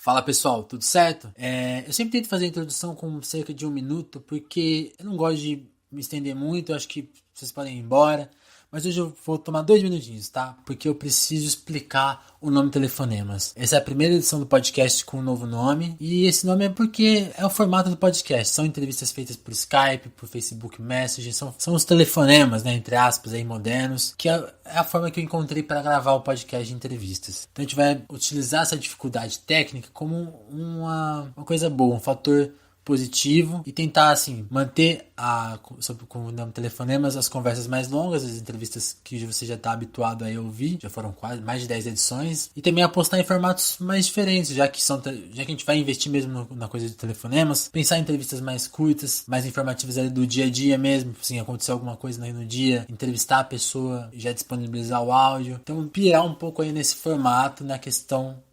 Fala pessoal, tudo certo? Eu sempre tento fazer a introdução com cerca de 1 minuto, porque eu não gosto de me estender muito, eu acho que vocês podem ir embora. Mas hoje eu vou tomar 2 minutinhos, tá? Porque eu preciso explicar o nome Telefonemas. Essa é a primeira edição do podcast com um novo nome. E esse nome é porque é o formato do podcast. São entrevistas feitas por Skype, por Facebook Messenger. São os telefonemas, né? Entre aspas, aí modernos. Que é a forma que eu encontrei para gravar o podcast de entrevistas. Então a gente vai utilizar essa dificuldade técnica como uma coisa boa, um fator positivo e tentar assim manter com o nome Telefonemas as conversas mais longas, as entrevistas que você já está habituado a ouvir, já foram quase mais de 10 edições, e também apostar em formatos mais diferentes, já que a gente vai investir mesmo na coisa de telefonemas, pensar em entrevistas mais curtas, mais informativas ali do dia a dia mesmo, assim, acontecer alguma coisa aí no dia, entrevistar a pessoa e já disponibilizar o áudio. Então pirar um pouco aí nesse formato, na questão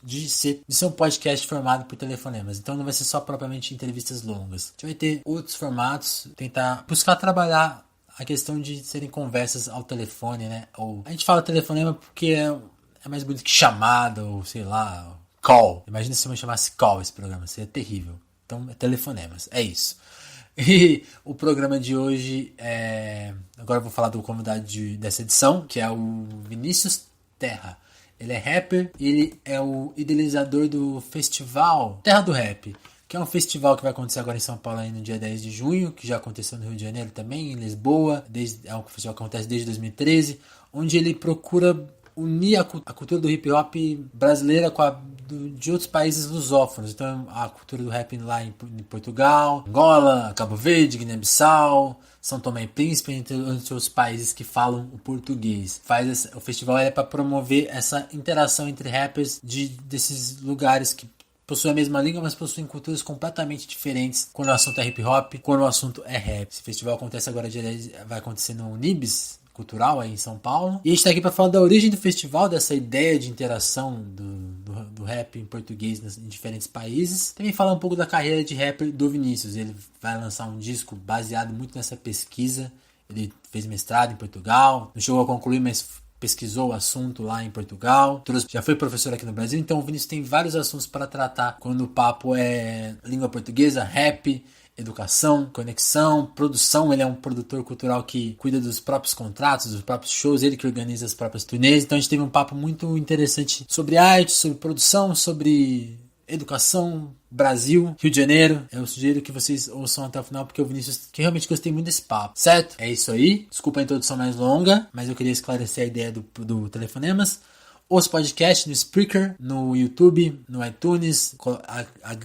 de ser um podcast formado por telefonemas. Então não vai ser só propriamente entrevistas longas. A gente vai ter outros formatos, tentar buscar trabalhar a questão de serem conversas ao telefone, né? Ou a gente fala telefonema porque é mais bonito que chamada, ou sei lá, call. Imagina se eu me chamasse call esse programa, seria terrível. Então é telefonemas, é isso. E o programa de hoje agora eu vou falar do convidado dessa edição, que é o Vinícius Terra. Ele é rapper e ele é o idealizador do festival Terra do Rap, que é um festival que vai acontecer agora em São Paulo aí no dia 10 de junho, que já aconteceu no Rio de Janeiro também, em Lisboa, é um festival que acontece desde 2013, onde ele procura unir a cultura do hip hop brasileira com de outros países lusófonos. Então a cultura do rap lá em Portugal, Angola, Cabo Verde, Guiné-Bissau, São Tomé e Príncipe, entre os países que falam o português. O festival é para promover essa interação entre rappers desses lugares que possuem a mesma língua, mas possuem culturas completamente diferentes quando o assunto é hip hop, quando o assunto é rap. Esse festival acontece agora, vai acontecer no Unibis Cultural aí em São Paulo. E a gente está aqui para falar da origem do festival, dessa ideia de interação do rap em português em diferentes países. Também falar um pouco da carreira de rapper do Vinícius. Ele vai lançar um disco baseado muito nessa pesquisa. Ele fez mestrado em Portugal, não chegou a concluir, mas pesquisou o assunto lá em Portugal. Já foi professor aqui no Brasil, então o Vinícius tem vários assuntos para tratar quando o papo é língua portuguesa, rap, educação, conexão, produção. Ele é um produtor cultural que cuida dos próprios contratos, dos próprios shows, ele que organiza as próprias turnês. Então a gente teve um papo muito interessante sobre arte, sobre produção, sobre educação, Brasil, Rio de Janeiro. Eu sugiro que vocês ouçam até o final, porque o Vinícius, que eu realmente gostei muito desse papo, certo? É isso aí, desculpa a introdução mais longa, mas eu queria esclarecer a ideia do Telefonemas. Os podcasts no Spreaker, no YouTube, no iTunes,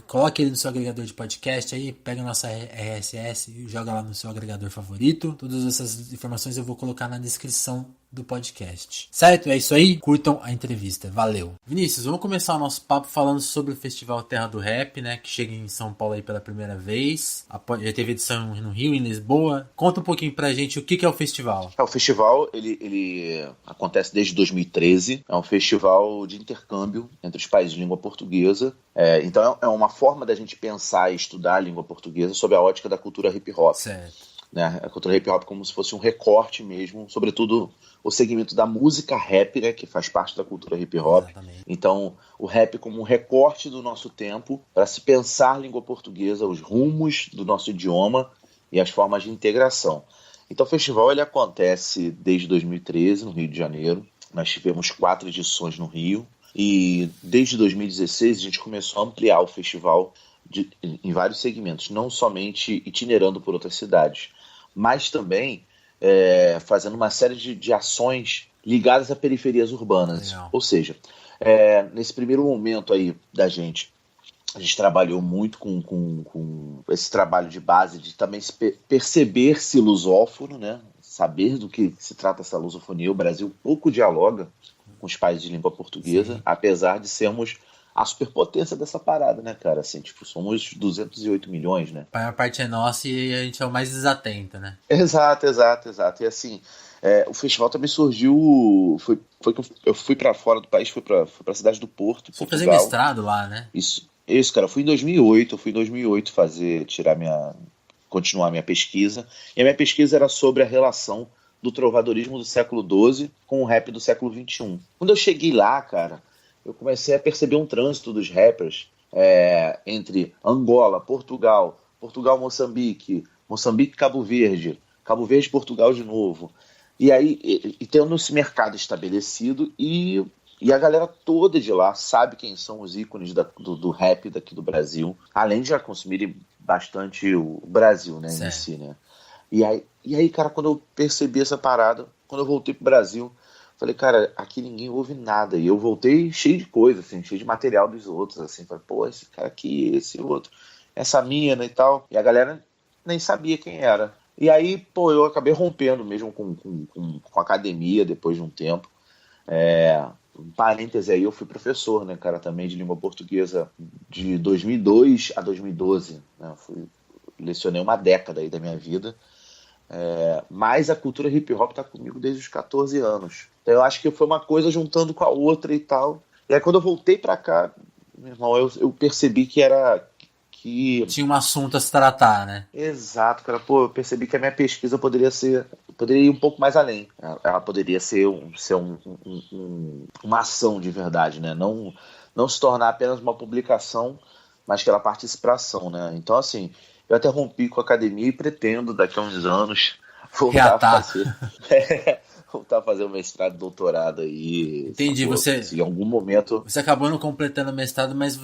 coloque ele no seu agregador de podcast aí, pega a nossa RSS e joga lá no seu agregador favorito. Todas essas informações eu vou colocar na descrição do podcast. Certo? É isso aí. Curtam a entrevista. Valeu. Vinícius, vamos começar o nosso papo falando sobre o Festival Terra do Rap, né? Que chega em São Paulo aí pela primeira vez. Já teve edição no Rio, em Lisboa. Conta um pouquinho pra gente o que é o festival. O festival, ele acontece desde 2013. É um festival de intercâmbio entre os países de língua portuguesa. Então é uma forma da gente pensar e estudar a língua portuguesa sob a ótica da cultura hip hop. Certo. Né? A cultura hip hop como se fosse um recorte mesmo, sobretudo o segmento da música rap, né, que faz parte da cultura hip hop. Exatamente. Então o rap como um recorte do nosso tempo para se pensar a língua portuguesa, os rumos do nosso idioma e as formas de integração. Então o festival ele acontece desde 2013 no Rio de Janeiro. Nós tivemos 4 edições no Rio e desde 2016 a gente começou a ampliar o festival em vários segmentos, não somente itinerando por outras cidades, mas também fazendo uma série de ações ligadas a periferias urbanas. Legal. Ou seja, nesse primeiro momento aí da gente, a gente trabalhou muito com esse trabalho de base de também perceber-se lusófono, né? Saber do que se trata essa lusofonia. O Brasil pouco dialoga com os países de língua portuguesa, sim, apesar de sermos a superpotência dessa parada, né, cara? Assim, tipo, somos 208 milhões, né? A maior parte é nossa e a gente é o mais desatento, né? Exato. E assim, o festival também surgiu... Foi que eu fui pra fora do país, fui pra cidade do Porto, Você Portugal. fazer mestrado lá, né? Isso, cara. Eu fui em 2008 continuar minha pesquisa. E a minha pesquisa era sobre a relação do trovadorismo do século XII com o rap do século XXI. Quando eu cheguei lá, cara, eu comecei a perceber um trânsito dos rappers entre Angola, Portugal, Moçambique, Moçambique, Cabo Verde, Portugal de novo. E aí, tendo esse mercado estabelecido e a galera toda de lá sabe quem são os ícones do rap daqui do Brasil, além de já consumirem bastante o Brasil, né, em si, né? E aí, cara, quando eu percebi essa parada, quando eu voltei pro Brasil, falei, cara, aqui ninguém ouve nada. E eu voltei cheio de coisa, assim, cheio de material dos outros, assim. Falei, pô, esse cara aqui, esse outro, essa mina e tal. E a galera nem sabia quem era. E aí, pô, eu acabei rompendo mesmo com a academia depois de um tempo. Um parêntese aí, eu fui professor, né, cara, também de língua portuguesa de 2002 a 2012, né, lecionei uma década aí da minha vida, mas a cultura hip hop tá comigo desde os 14 anos. Então eu acho que foi uma coisa juntando com a outra e tal. E aí quando eu voltei pra cá, meu irmão, eu percebi que tinha um assunto a se tratar, né? Exato, cara. Pô, eu percebi que a minha pesquisa poderia ir um pouco mais além. Ela poderia ser uma ação de verdade, né? Não se tornar apenas uma publicação, mas que ela partisse para ação, né? Então, assim, eu até rompi com a academia e pretendo, daqui a uns anos, voltar a fazer. Voltar a fazer o mestrado, doutorado aí. Entendi, você em algum momento. Você acabou não completando o mestrado, mas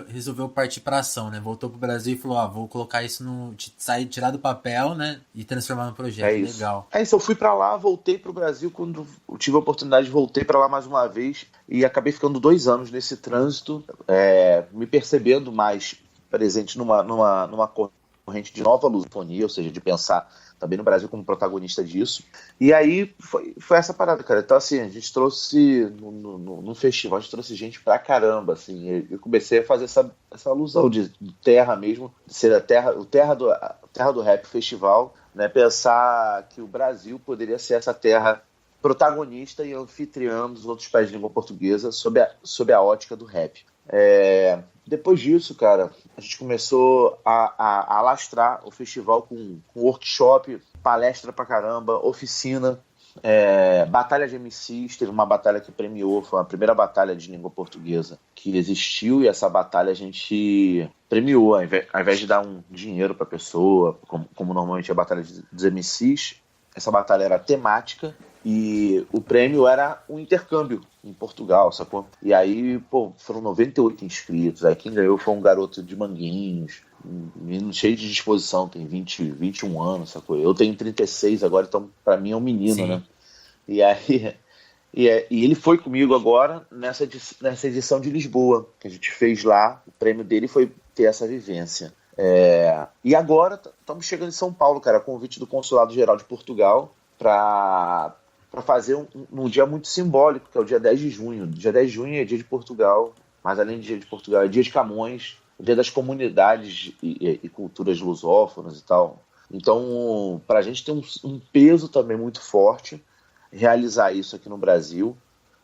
resolveu partir para ação, né? Voltou pro Brasil e falou, vou colocar isso tirar do papel, né? E transformar no projeto. Isso. Legal. É isso, eu fui para lá, voltei pro Brasil quando eu tive a oportunidade, voltei para lá mais uma vez e acabei ficando 2 anos nesse trânsito, me percebendo mais presente numa corrente de nova lusofonia, ou seja, de pensar também no Brasil como protagonista disso. E aí foi essa parada, cara. Então, assim, a gente trouxe no festival, a gente trouxe gente pra caramba, assim. Eu comecei a fazer essa alusão de terra mesmo, de ser a terra do rap festival, né? Pensar que o Brasil poderia ser essa terra protagonista e anfitriã dos outros países de língua portuguesa sob a ótica do rap. Depois disso, cara, a gente começou a alastrar o festival com workshop, palestra pra caramba, oficina, batalha de MCs. Teve uma batalha que premiou, foi a primeira batalha de língua portuguesa que existiu, e essa batalha a gente premiou, ao invés de dar um dinheiro pra pessoa, como normalmente é a batalha dos MCs, essa batalha era temática. E o prêmio era um intercâmbio em Portugal, sacou? E aí, pô, foram 98 inscritos. Aí quem ganhou foi um garoto de Manguinhos, um menino cheio de disposição, tem 21 anos, sacou? Eu tenho 36 agora, então pra mim é um menino, sim, né? E aí, e ele foi comigo agora nessa edição de Lisboa, que a gente fez lá. O prêmio dele foi ter essa vivência. E agora estamos chegando em São Paulo, cara, convite do Consulado Geral de Portugal para fazer um dia muito simbólico, que é o dia 10 de junho. Dia 10 de junho é dia de Portugal, mas além de dia de Portugal, é dia de Camões, o dia das comunidades e culturas lusófonas e tal. Então, para a gente tem um peso também muito forte realizar isso aqui no Brasil.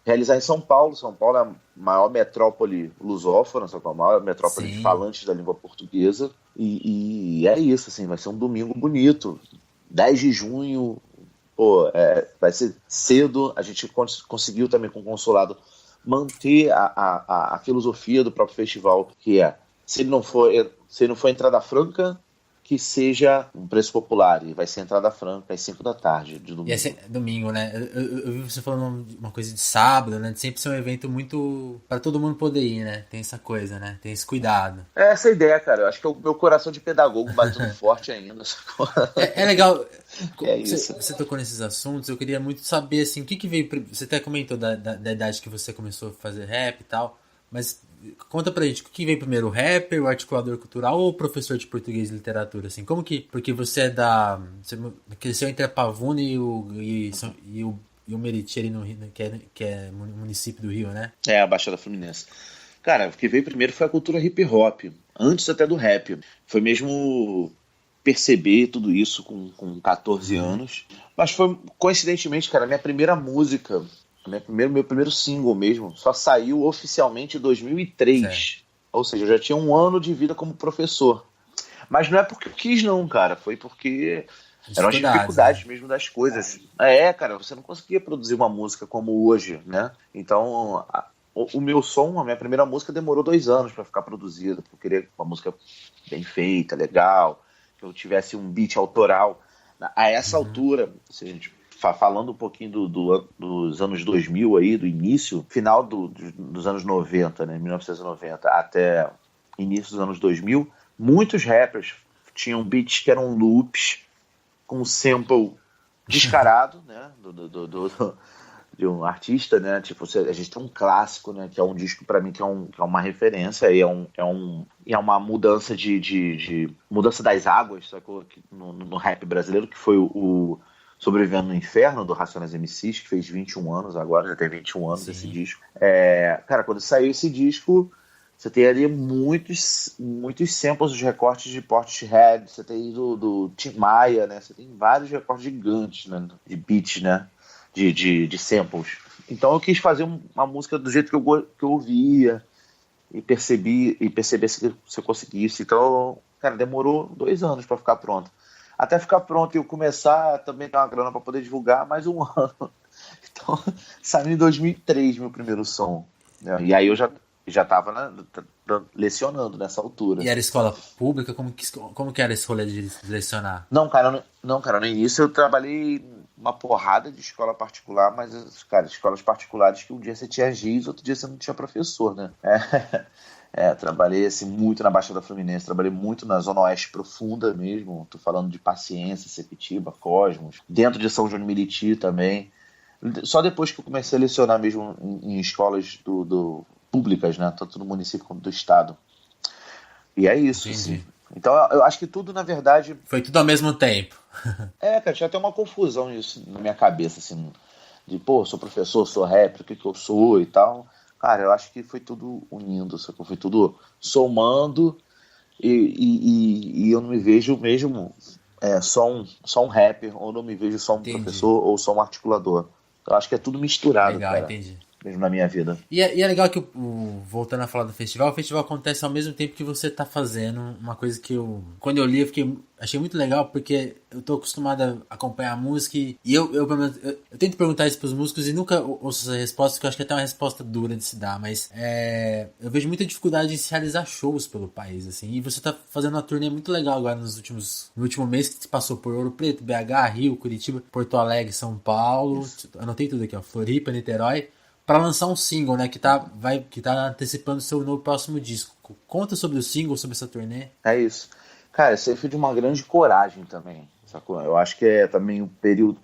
Realizar em São Paulo. São Paulo é a maior metrópole lusófona, a maior metrópole de falantes da língua portuguesa. E é isso, assim, vai ser um domingo bonito. 10 de junho, pô, vai ser cedo. A gente conseguiu também com o consulado manter a filosofia do próprio festival, que se ele não for entrada franca, que seja um preço popular, e vai ser entrada franca às 5 da tarde de domingo. E é domingo, né? Eu vi você falando uma coisa de sábado, né? De sempre ser um evento muito para todo mundo poder ir, né? Tem essa coisa, né? Tem esse cuidado. É essa a ideia, cara. Eu acho que é o meu coração de pedagogo batendo forte ainda. É legal. Isso. Você tocou nesses assuntos, eu queria muito saber, assim, o que veio... Você até comentou da idade que você começou a fazer rap e tal, mas conta pra gente, o que veio primeiro, o rapper, o articulador cultural ou o professor de português e literatura, assim? Como que... Porque você você cresceu entre a Pavuna e o Meriti ali no Rio, que é município do Rio, né? A Baixada Fluminense. Cara, o que veio primeiro foi a cultura hip hop, antes até do rap. Foi mesmo perceber tudo isso com 14 anos. Mas foi, coincidentemente, cara, minha primeira música, meu primeiro single mesmo, só saiu oficialmente em 2003. Certo. Ou seja, eu já tinha 1 ano de vida como professor. Mas não é porque eu quis, não, cara. Foi porque eram as dificuldades, né, mesmo das coisas. Cara, você não conseguia produzir uma música como hoje, né? Então, o meu som, a minha primeira música demorou 2 anos para ficar produzida, porque eu queria uma música bem feita, legal, que eu tivesse um beat autoral. A essa altura, se a gente falando um pouquinho dos anos 2000 aí, do início, final dos anos 90, né, 1990, até início dos anos 2000, muitos rappers tinham beats que eram loops com um sample descarado, né, de um artista, né, tipo, a gente tem um clássico, né, que é um disco pra mim que é uma referência, e é uma mudança mudança das águas, sacou? No rap brasileiro, que foi o Sobrevivendo no Inferno, do Racionais MCs, que fez 21 anos agora, já tem 21 anos esse disco. Cara, quando saiu esse disco, você tem ali muitos samples dos recortes de Portishead, você tem do Tim Maia, né? Você tem vários recortes gigantes, né? De beats, né? De samples. Então eu quis fazer uma música do jeito que eu ouvia e perceber se eu conseguisse. Então, cara, demorou 2 anos para ficar pronto. Até ficar pronto e eu começar também ter uma grana para poder divulgar, mais 1 ano. Então, saiu em 2003 meu primeiro som, né? E aí eu já estava lecionando nessa altura. E era escola pública? Como que era esse rolê de lecionar? Não, cara, no início eu trabalhei uma porrada de escola particular, mas, cara, escolas particulares que um dia você tinha giz, outro dia você não tinha professor, né? Trabalhei assim, muito na Baixada Fluminense, trabalhei muito na Zona Oeste profunda mesmo, tô falando de Paciência, Sepetiba, Cosmos, dentro de São João de Meriti também. Só depois que eu comecei a lecionar mesmo em escolas públicas, né, tanto no município como do estado. E é isso, assim. Então eu acho que tudo, na verdade... Foi tudo ao mesmo tempo. Cara, tinha até uma confusão isso na minha cabeça, assim, de, pô, sou professor, sou rapper, o que eu sou e tal... Cara, eu acho que foi tudo unindo, sacou? Foi tudo somando e eu não me vejo mesmo só um rapper, ou não me vejo só um professor ou só um articulador. Eu acho que é tudo misturado, legal, cara. Entendi. Mesmo na minha vida. E é legal que, voltando a falar do festival, o festival acontece ao mesmo tempo que você tá fazendo uma coisa que quando eu li, achei muito legal, porque eu tô acostumado a acompanhar a música e eu tento perguntar isso pros músicos e nunca ouço essa resposta, que eu acho que é até uma resposta dura de se dar, mas eu vejo muita dificuldade em se realizar shows pelo país, assim, e você tá fazendo uma turnê muito legal agora no último mês, que se passou por Ouro Preto, BH, Rio, Curitiba, Porto Alegre, São Paulo, anotei tudo aqui, ó, Floripa, Niterói, para lançar um single, né, que tá antecipando o seu próximo disco. Conta sobre o single, sobre essa turnê. É isso. Cara, isso aí foi de uma grande coragem também, sacou? Eu acho que é também o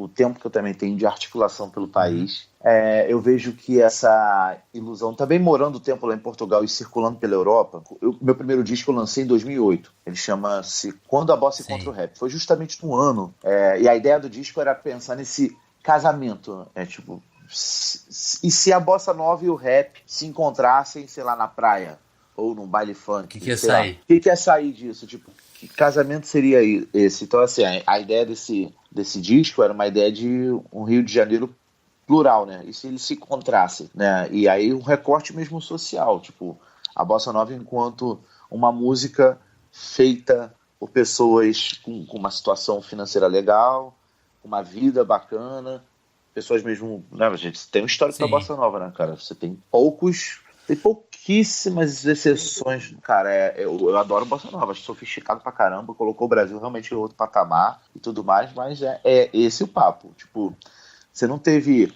tempo que eu também tenho de articulação pelo país. Eu vejo que essa ilusão, também morando o tempo lá em Portugal e circulando pela Europa, meu primeiro disco eu lancei em 2008. Ele chama-se Quando a Bossa Encontra o Rap. Foi justamente no ano. E a ideia do disco era pensar nesse casamento, tipo... E se a bossa nova e o rap se encontrassem, sei lá, na praia ou num baile funk? O que ia sair? O que ia sair disso? Tipo, que casamento seria esse? Então, assim, a ideia desse disco era uma ideia de um Rio de Janeiro plural, né? E se ele se encontrasse, né? E aí um recorte mesmo social, tipo, a bossa nova enquanto uma música feita por pessoas com uma situação financeira legal, uma vida bacana, pessoas mesmo, né, a gente tem um histórico da bossa nova, né, cara? Você tem pouquíssimas exceções, cara. Eu adoro bossa nova, acho sofisticado pra caramba, colocou o Brasil realmente em outro patamar e tudo mais, mas é esse o papo. Tipo, você não teve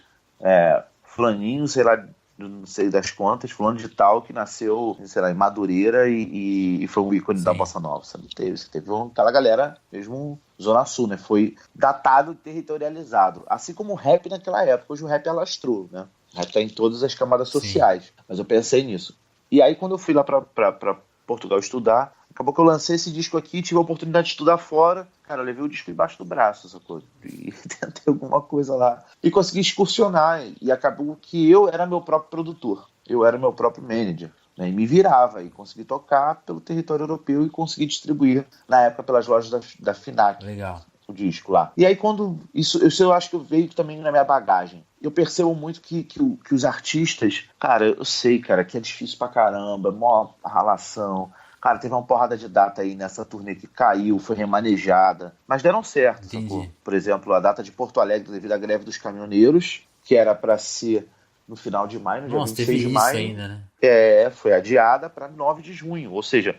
fulaninho, sei lá, não sei das quantas, fulano de tal, que nasceu, sei lá, em Madureira e foi um ícone da bossa nova. Você não teve, você teve aquela galera mesmo Zona Sul, né? Foi datado e territorializado. Assim como o rap naquela época. Hoje o rap alastrou, né? O rap tá em todas as camadas sociais. Mas eu pensei nisso. E aí quando eu fui lá pra Portugal estudar, acabou que eu lancei esse disco aqui, tive a oportunidade de estudar fora. Cara, eu levei o disco embaixo do braço, essa coisa. E tentei alguma coisa lá. E consegui excursionar. E acabou que eu era meu próprio produtor. Eu era meu próprio manager. Né, e me virava e consegui tocar pelo território europeu e consegui distribuir na época pelas lojas da Fnac. Legal. O disco lá. E aí quando isso eu acho que veio também na minha bagagem. Eu percebo muito que os artistas, cara, eu sei, cara, que é difícil pra caramba, mó ralação. Cara, teve uma porrada de data aí nessa turnê que caiu, foi remanejada, mas deram certo, sacou? Por exemplo, a data de Porto Alegre devido à greve dos caminhoneiros, que era para ser no final de maio, no dia Nossa, 26 teve de isso maio. ainda, né? Foi adiada para 9 de junho, ou seja,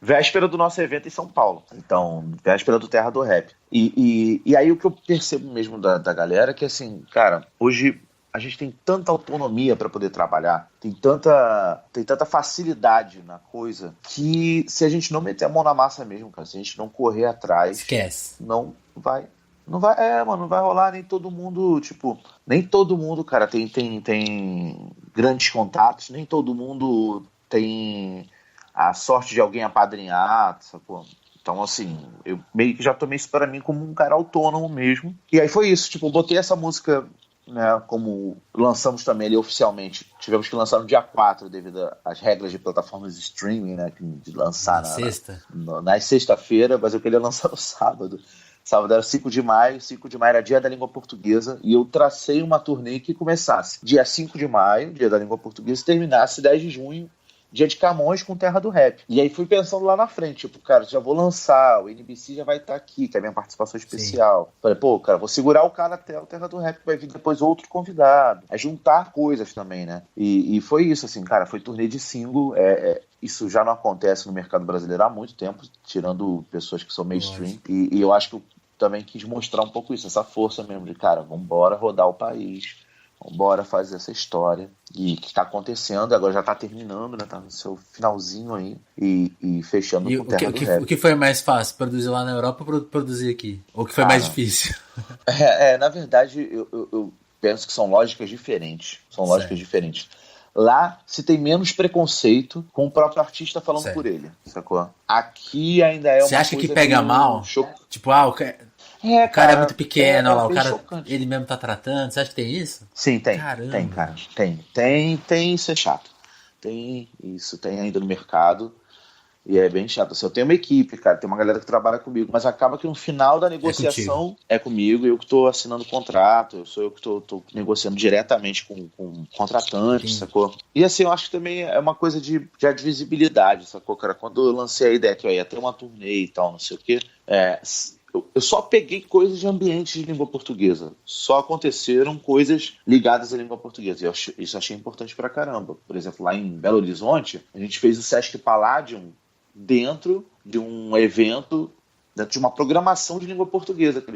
véspera do nosso evento em São Paulo. Então, véspera do Terra do Rap. E aí o que eu percebo mesmo da galera é que, assim, cara, hoje a gente tem tanta autonomia para poder trabalhar, tem tanta facilidade na coisa, que se a gente não meter a mão na massa mesmo, cara, se a gente não correr atrás, Esquece. não vai. Não vai, mano, não vai rolar. Nem todo mundo, tipo, nem todo mundo, cara, tem grandes contatos, nem todo mundo tem a sorte de alguém apadrinhar, sacou? Então, assim, eu meio que já tomei isso para mim como um cara autônomo mesmo. E aí foi isso, tipo, eu botei essa música, né, como lançamos também ali oficialmente. Tivemos que lançar no dia 4 devido às regras de plataformas de streaming, né, de lançar na sexta-feira, mas eu queria lançar no sábado. Sábado era 5 de maio, 5 de maio era dia da língua portuguesa, e eu tracei uma turnê que começasse dia 5 de maio, dia da língua portuguesa, e terminasse 10 de junho, dia de Camões com Terra do Rap. E aí fui pensando lá na frente, tipo, cara, já vou lançar, o NBC já vai estar aqui, que é a minha participação especial. Falei, pô, cara, vou segurar o cara até o Terra do Rap, que vai vir depois outro convidado. É juntar coisas também, né? E foi isso, assim, cara, foi turnê de single, isso já não acontece no mercado brasileiro há muito tempo, tirando pessoas que são mainstream. E eu acho que eu também quis mostrar um pouco isso, essa força mesmo de, cara, vambora rodar o país, vambora fazer essa história. E que tá acontecendo, agora já tá terminando, né? Tá no seu finalzinho aí e fechando com Terra do Rap. O que foi mais fácil? Produzir lá na Europa ou produzir aqui? Ou o que foi mais difícil? Na verdade, eu penso que são lógicas diferentes. São lógicas diferentes. Lá se tem menos preconceito com o próprio artista falando por ele, sacou? Aqui ainda é uma coisa. Você acha que pega mal? Tipo, o cara é muito pequeno, o cara chocante. Ele mesmo tá tratando. Você acha que tem isso? Sim, tem. Caramba. Tem, cara. Tem, isso é chato. Tem ainda no mercado. E é bem chato. Assim, eu tenho uma equipe, cara, tem uma galera que trabalha comigo, mas acaba que no final da negociação é comigo, eu que estou assinando o contrato, sou eu que estou negociando diretamente com o contratante, sacou? E assim, eu acho que também é uma coisa de visibilidade, sacou, cara? Quando eu lancei a ideia que eu ia ter uma turnê e tal, não sei o quê, eu só peguei coisas de ambiente de língua portuguesa. Só aconteceram coisas ligadas à língua portuguesa. E isso achei importante pra caramba. Por exemplo, lá em Belo Horizonte, a gente fez o Sesc Palladium dentro de um evento, dentro de uma programação de língua portuguesa que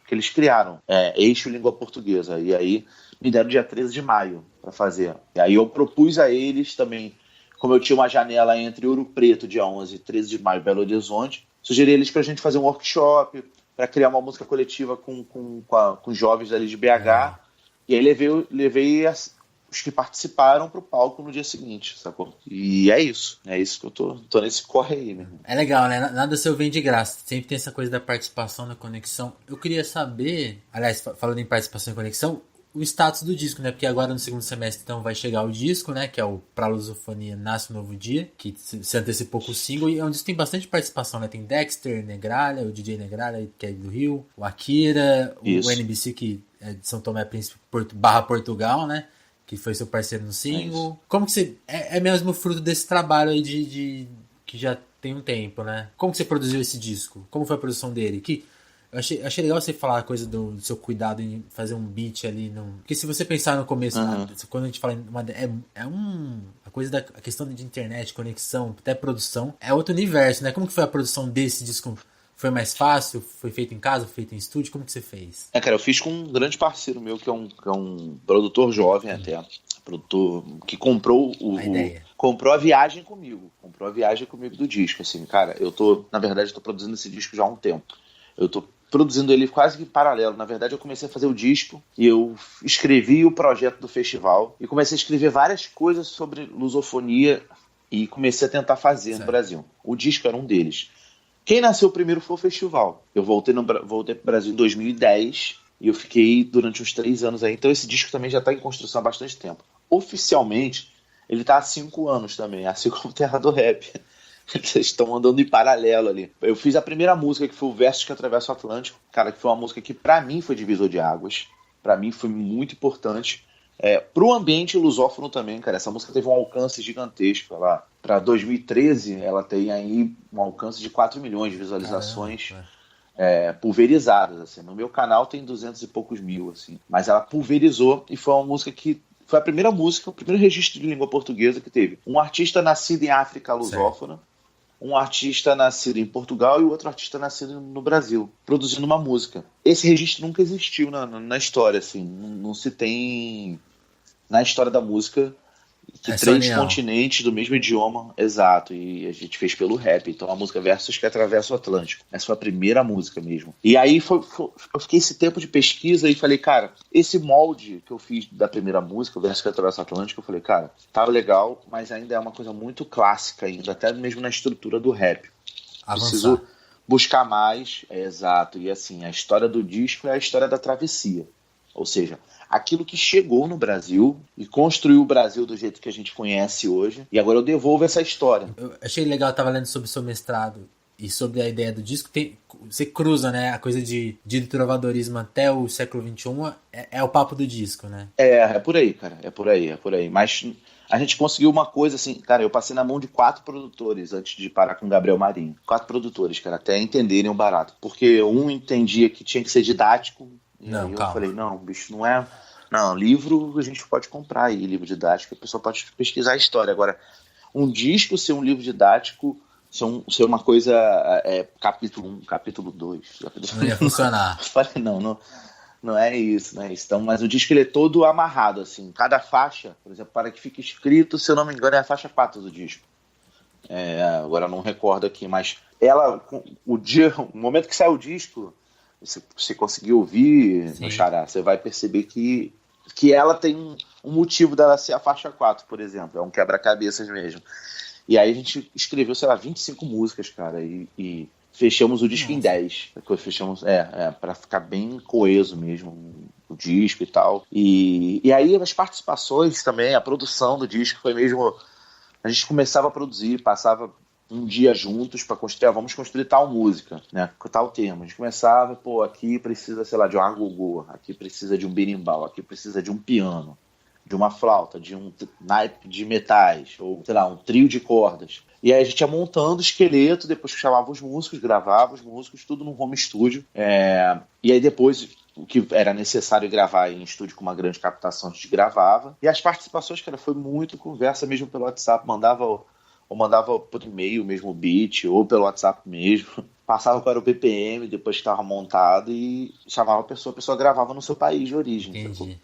eles criaram. Eixo Língua Portuguesa. E aí me deram dia 13 de maio para fazer. E aí eu propus a eles também, como eu tinha uma janela entre Ouro Preto, dia 11, e 13 de maio, Belo Horizonte, sugeri eles para a gente fazer um workshop, para criar uma música coletiva com jovens ali de BH. E aí levei os que participaram pro palco no dia seguinte, sacou? E é isso que eu tô nesse corre aí, mesmo. É legal, né? Nada seu vem de graça. Sempre tem essa coisa da participação, da conexão. Eu queria saber, aliás, falando em participação e conexão, o status do disco, né? Porque agora no segundo semestre então vai chegar o disco, né? Que é o Pra Lusofonia Nasce um Novo Dia, que se antecipou com o single. E é um disco que tem bastante participação, né? Tem Dexter, Negralha, o DJ Negralha, que é do Rio, o Akira, o NBC, que é de São Tomé Príncipe / Portugal, né? Que foi seu parceiro no single. Como que você... É mesmo fruto desse trabalho aí que já tem um tempo, né? Como que você produziu esse disco? Como foi a produção dele? Eu achei legal você falar a coisa do seu cuidado em fazer um beat ali. Porque se você pensar no começo, quando a gente fala a coisa a questão de internet, conexão, até produção, é outro universo, né? Como que foi a produção desse disco? Foi mais fácil? Foi feito em casa? Foi feito em estúdio? Como que você fez? Cara, eu fiz com um grande parceiro meu, que é um produtor jovem até. Produtor que comprou comprou a viagem comigo. Comprou a viagem comigo do disco. Assim, cara, na verdade, eu tô produzindo esse disco já há um tempo. Eu tô produzindo ele quase que em paralelo. Na verdade, eu comecei a fazer o disco e eu escrevi o projeto do festival e comecei a escrever várias coisas sobre lusofonia e comecei a tentar fazer no Brasil. O disco era um deles. Quem nasceu primeiro foi o festival. Eu voltei pro Brasil em 2010 e eu fiquei durante uns 3 anos aí. Então esse disco também já está em construção há bastante tempo. Oficialmente, ele está há 5 anos também, assim como Terra do Rap. Eles estão andando em paralelo ali. Eu fiz a primeira música, que foi o Versos que Atravessa o Atlântico. Cara, que foi uma música que pra mim foi divisor de águas. Pra mim foi muito importante. Pro ambiente lusófono também, cara. Essa música teve um alcance gigantesco. Para 2013, ela tem aí um alcance de 4 milhões de visualizações. Pulverizadas, assim. No meu canal tem 200 e poucos mil, assim. Mas ela pulverizou e foi uma música que Foi a primeira música, o primeiro registro de língua portuguesa que teve. Um artista nascido em África lusófona, um artista nascido em Portugal e o outro artista nascido no Brasil, produzindo uma música. Esse registro nunca existiu na história, assim. Não se tem na história da música que Essa três união. continentes do mesmo idioma, exato, e a gente fez pelo rap, então a música Versos que atravessa o Atlântico. Essa foi a primeira música mesmo. E aí eu fiquei esse tempo de pesquisa e falei, cara, esse molde que eu fiz da primeira música, o Versos que atravessa o Atlântico, eu falei, cara, tá legal, mas ainda é uma coisa muito clássica ainda, até mesmo na estrutura do rap. Preciso Avançar. buscar mais, exato, e assim, a história do disco é a história da travessia, ou seja, aquilo que chegou no Brasil e construiu o Brasil do jeito que a gente conhece hoje. E agora eu devolvo essa história. Eu achei legal, eu tava lendo sobre o seu mestrado e sobre a ideia do disco. Você cruza, né? A coisa de trovadorismo até o século XXI é o papo do disco, né? É por aí, cara. É por aí. Mas a gente conseguiu uma coisa assim, cara, eu passei na mão de 4 produtores antes de parar com o Gabriel Marinho. 4 produtores, cara, até entenderem o barato. Porque um entendia que tinha que ser didático, e Não, aí eu calma. falei, não, bicho, não é. Não, livro a gente pode comprar aí, livro didático, a pessoa pode pesquisar a história. Agora, um disco ser um livro didático, ser uma coisa, capítulo 1, capítulo 2, Não ia funcionar. Eu falei, não é isso, não é isso. Então, mas o disco ele é todo amarrado, assim. Cada faixa, por exemplo, para que fique escrito, se eu não me engano, é a faixa 4 do disco. Agora eu não recordo aqui, mas ela, o momento que sai o disco, se você conseguir ouvir no Sim. Xará, você vai perceber que ela tem um motivo dela ser a faixa 4, por exemplo. É um quebra-cabeças mesmo. E aí a gente escreveu, sei lá, 25 músicas, cara, e fechamos o disco em Nossa. 10. Fechamos, para ficar bem coeso mesmo, o disco e tal. E aí as participações também, a produção do disco foi mesmo. A gente começava a produzir, passava um dia juntos para construir, vamos construir tal música, né, com tal tema. A gente começava, pô, aqui precisa, sei lá, de um agogô, aqui precisa de um berimbau, aqui precisa de um piano, de uma flauta, de um naipe de metais, ou, sei lá, um trio de cordas. E aí a gente ia montando o esqueleto, depois chamava os músicos, gravava os músicos, tudo no home studio. E aí depois, o que era necessário gravar em estúdio com uma grande captação, a gente gravava. E as participações, cara, foi muito conversa mesmo pelo WhatsApp, mandava por e-mail mesmo o beat, ou pelo WhatsApp mesmo. Passava qual era o BPM, depois que estava montado, e chamava a pessoa gravava no seu país de origem. Sacou? Entendi.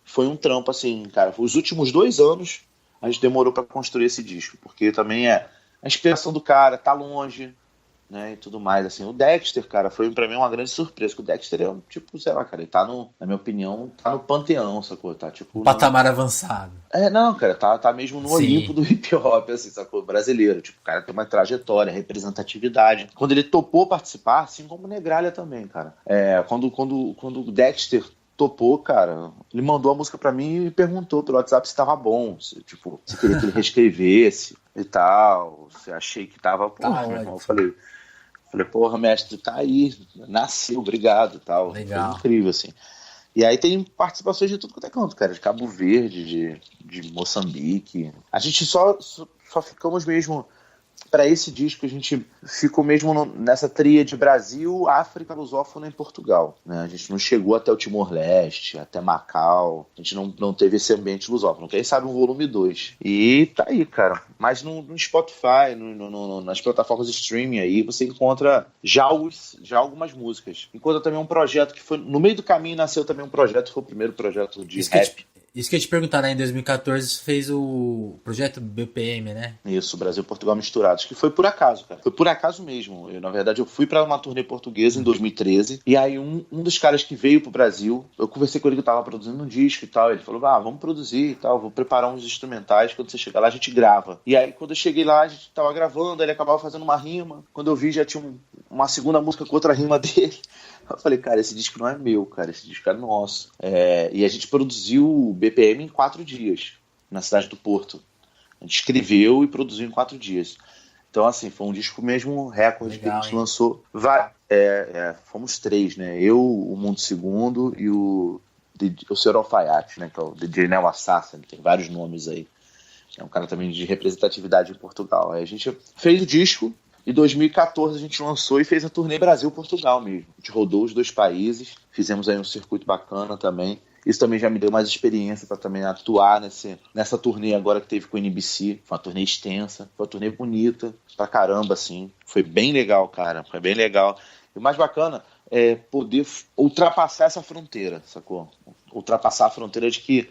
Foi um trampo assim, cara. Os últimos 2 anos a gente demorou para construir esse disco, porque também a inspiração do cara, tá longe, né, e tudo mais, assim. O Dexter, cara, foi pra mim uma grande surpresa, que o Dexter é um, tipo, sei lá, cara, ele tá na minha opinião, tá no panteão, sacou? Tá, Um tipo, patamar avançado. não, cara, tá mesmo no Olimpo Sim. do hip hop, assim, sacou? Brasileiro. Tipo, o cara tem uma trajetória, representatividade. Quando ele topou participar, assim como o Negralha também, cara. Quando o Dexter topou, cara, ele mandou a música pra mim e me perguntou pelo WhatsApp se tava bom, se queria que ele reescrevesse e tal, se achei que tava, Tá porra, meu irmão, eu ótimo. falei, porra, mestre, tá aí, nasceu, obrigado e tal. Foi Legal. incrível, assim. E aí tem participações de tudo quanto é canto, cara, de Cabo Verde, de Moçambique. A gente só ficamos mesmo. Para esse disco, a gente ficou mesmo nessa tríade Brasil, África, lusófona e Portugal, né? A gente não chegou até o Timor-Leste, até Macau. A gente não teve esse ambiente lusófono. Quem sabe um volume 2. E tá aí, cara. Mas no Spotify, nas plataformas de streaming aí, você encontra já algumas músicas. Encontra também um projeto que foi... No meio do caminho nasceu também um projeto, foi o primeiro projeto de Isso que eu rap. te, isso que eu ia te perguntar, né? Em 2014 você fez o projeto BPM, né? Isso, Brasil e Portugal misturados, que foi por acaso, cara. Foi por acaso mesmo. Na verdade, eu fui para uma turnê portuguesa em 2013, e aí um dos caras que veio pro Brasil, eu conversei com ele que tava produzindo um disco e tal, ele falou, vamos produzir e tal, vou preparar uns instrumentais, quando você chegar lá a gente grava. E aí, quando eu cheguei lá, a gente tava gravando, ele acabava fazendo uma rima, quando eu vi já tinha uma segunda música com outra rima dele. Eu falei, cara, esse disco não é meu, cara, esse disco é nosso. E a gente produziu o BPM em 4 dias, na cidade do Porto. A gente escreveu e produziu em 4 dias. Então, assim, foi um disco mesmo recorde. Legal, que a gente hein? lançou. Fomos 3, né? Eu, o Mundo Segundo e o Sr. Alfaiate, né? Que é o DJ Neo Assassin, tem vários nomes aí. É um cara também de representatividade em Portugal. Aí a gente fez o disco. Em 2014 a gente lançou e fez a turnê Brasil-Portugal mesmo. A gente rodou os 2 países, fizemos aí um circuito bacana também. Isso também já me deu mais experiência para também atuar nessa turnê agora que teve com o NBC. Foi uma turnê extensa, foi uma turnê bonita pra caramba, assim. Foi bem legal, cara. Foi bem legal. E o mais bacana é poder ultrapassar essa fronteira, sacou? Ultrapassar a fronteira de que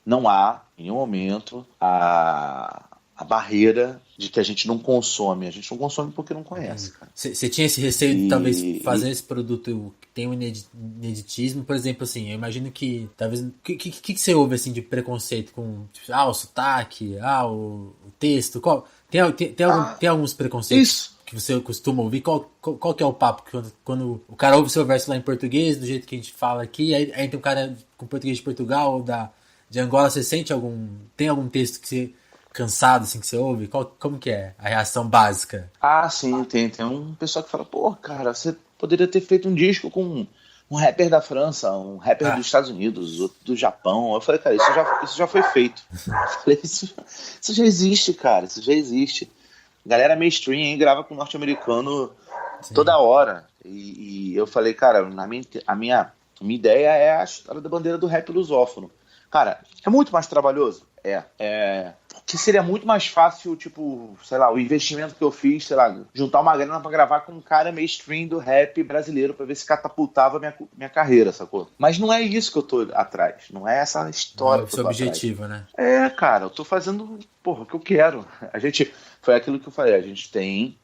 não há, em nenhum momento, a barreira de que a gente não consome. A gente não consome porque não conhece, cara. Você tinha esse receio de talvez fazer esse produto que tem um ineditismo, por exemplo, assim, eu imagino que talvez... O que você ouve, assim, de preconceito com, tipo, o sotaque, o texto? Tem alguns preconceitos Isso. que você costuma ouvir? Qual que é o papo? Quando o cara ouve seu verso lá em português, do jeito que a gente fala aqui, aí tem um cara com português de Portugal ou de Angola, você sente tem algum texto que você... cansado, assim, que você ouve? Como que é a reação básica? Sim, tem um pessoal que fala, pô, cara, você poderia ter feito um disco com um rapper da França, um rapper dos Estados Unidos, outro do Japão. Eu falei, cara, isso já foi feito. Eu falei, isso já existe, cara, isso já existe. Galera mainstream aí grava com norte-americano toda hora. E eu falei, cara, a minha ideia é a história da bandeira do rap lusófono. Cara, é muito mais trabalhoso? Que seria muito mais fácil, tipo, sei lá, o investimento que eu fiz, sei lá, juntar uma grana pra gravar com um cara mainstream do rap brasileiro pra ver se catapultava minha carreira, sacou? Mas não é isso que eu tô atrás, não é essa história que eu tô atrás. Seu objetivo, né? Cara, eu tô fazendo, o que eu quero. Foi aquilo que eu falei, a gente tem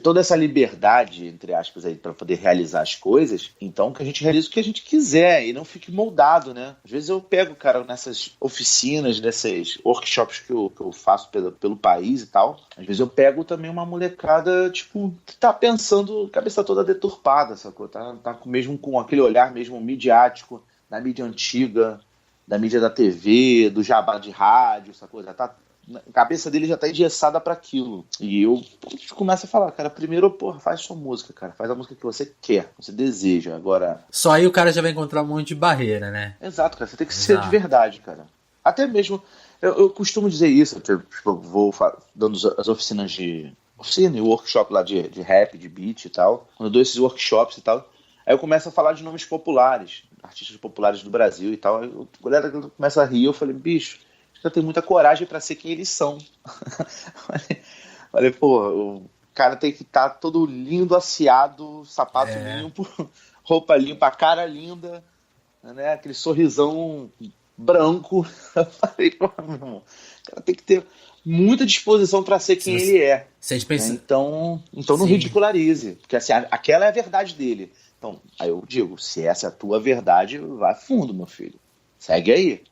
toda essa liberdade, entre aspas, aí, para poder realizar as coisas, então que a gente realize o que a gente quiser e não fique moldado, né? Às vezes eu pego, cara, nessas oficinas, nesses workshops que eu faço pelo país e tal, às vezes eu pego também uma molecada, tipo, que tá pensando, cabeça toda deturpada, sacou? Tá mesmo com aquele olhar mesmo midiático, da mídia antiga, da mídia da TV, do jabá de rádio, sacou? Já tá... A cabeça dele já tá engessada para aquilo. E eu começo a falar, cara, primeiro, faz sua música, cara. Faz a música que você quer, que você deseja. Agora... Só aí o cara já vai encontrar um monte de barreira, né? Exato, cara. Você tem que ser de verdade, cara. Até mesmo, eu costumo dizer isso, tipo, eu vou dando as oficinas oficina e workshop lá de rap, de beat e tal. Quando eu dou esses workshops e tal, aí eu começo a falar de nomes populares, artistas populares do Brasil e tal. Aí a galera começa a rir, eu falei, bicho, já tem muita coragem pra ser quem eles são. Falei, o cara tem que estar todo lindo, aciado, sapato limpo, roupa limpa, cara linda, né? Aquele sorrisão branco. Eu falei, meu irmão, o cara tem que ter muita disposição pra ser quem ele é. Pensa... Então não ridicularize, porque assim, aquela é a verdade dele. Então, aí eu digo, se essa é a tua verdade, vai fundo, meu filho. Segue aí.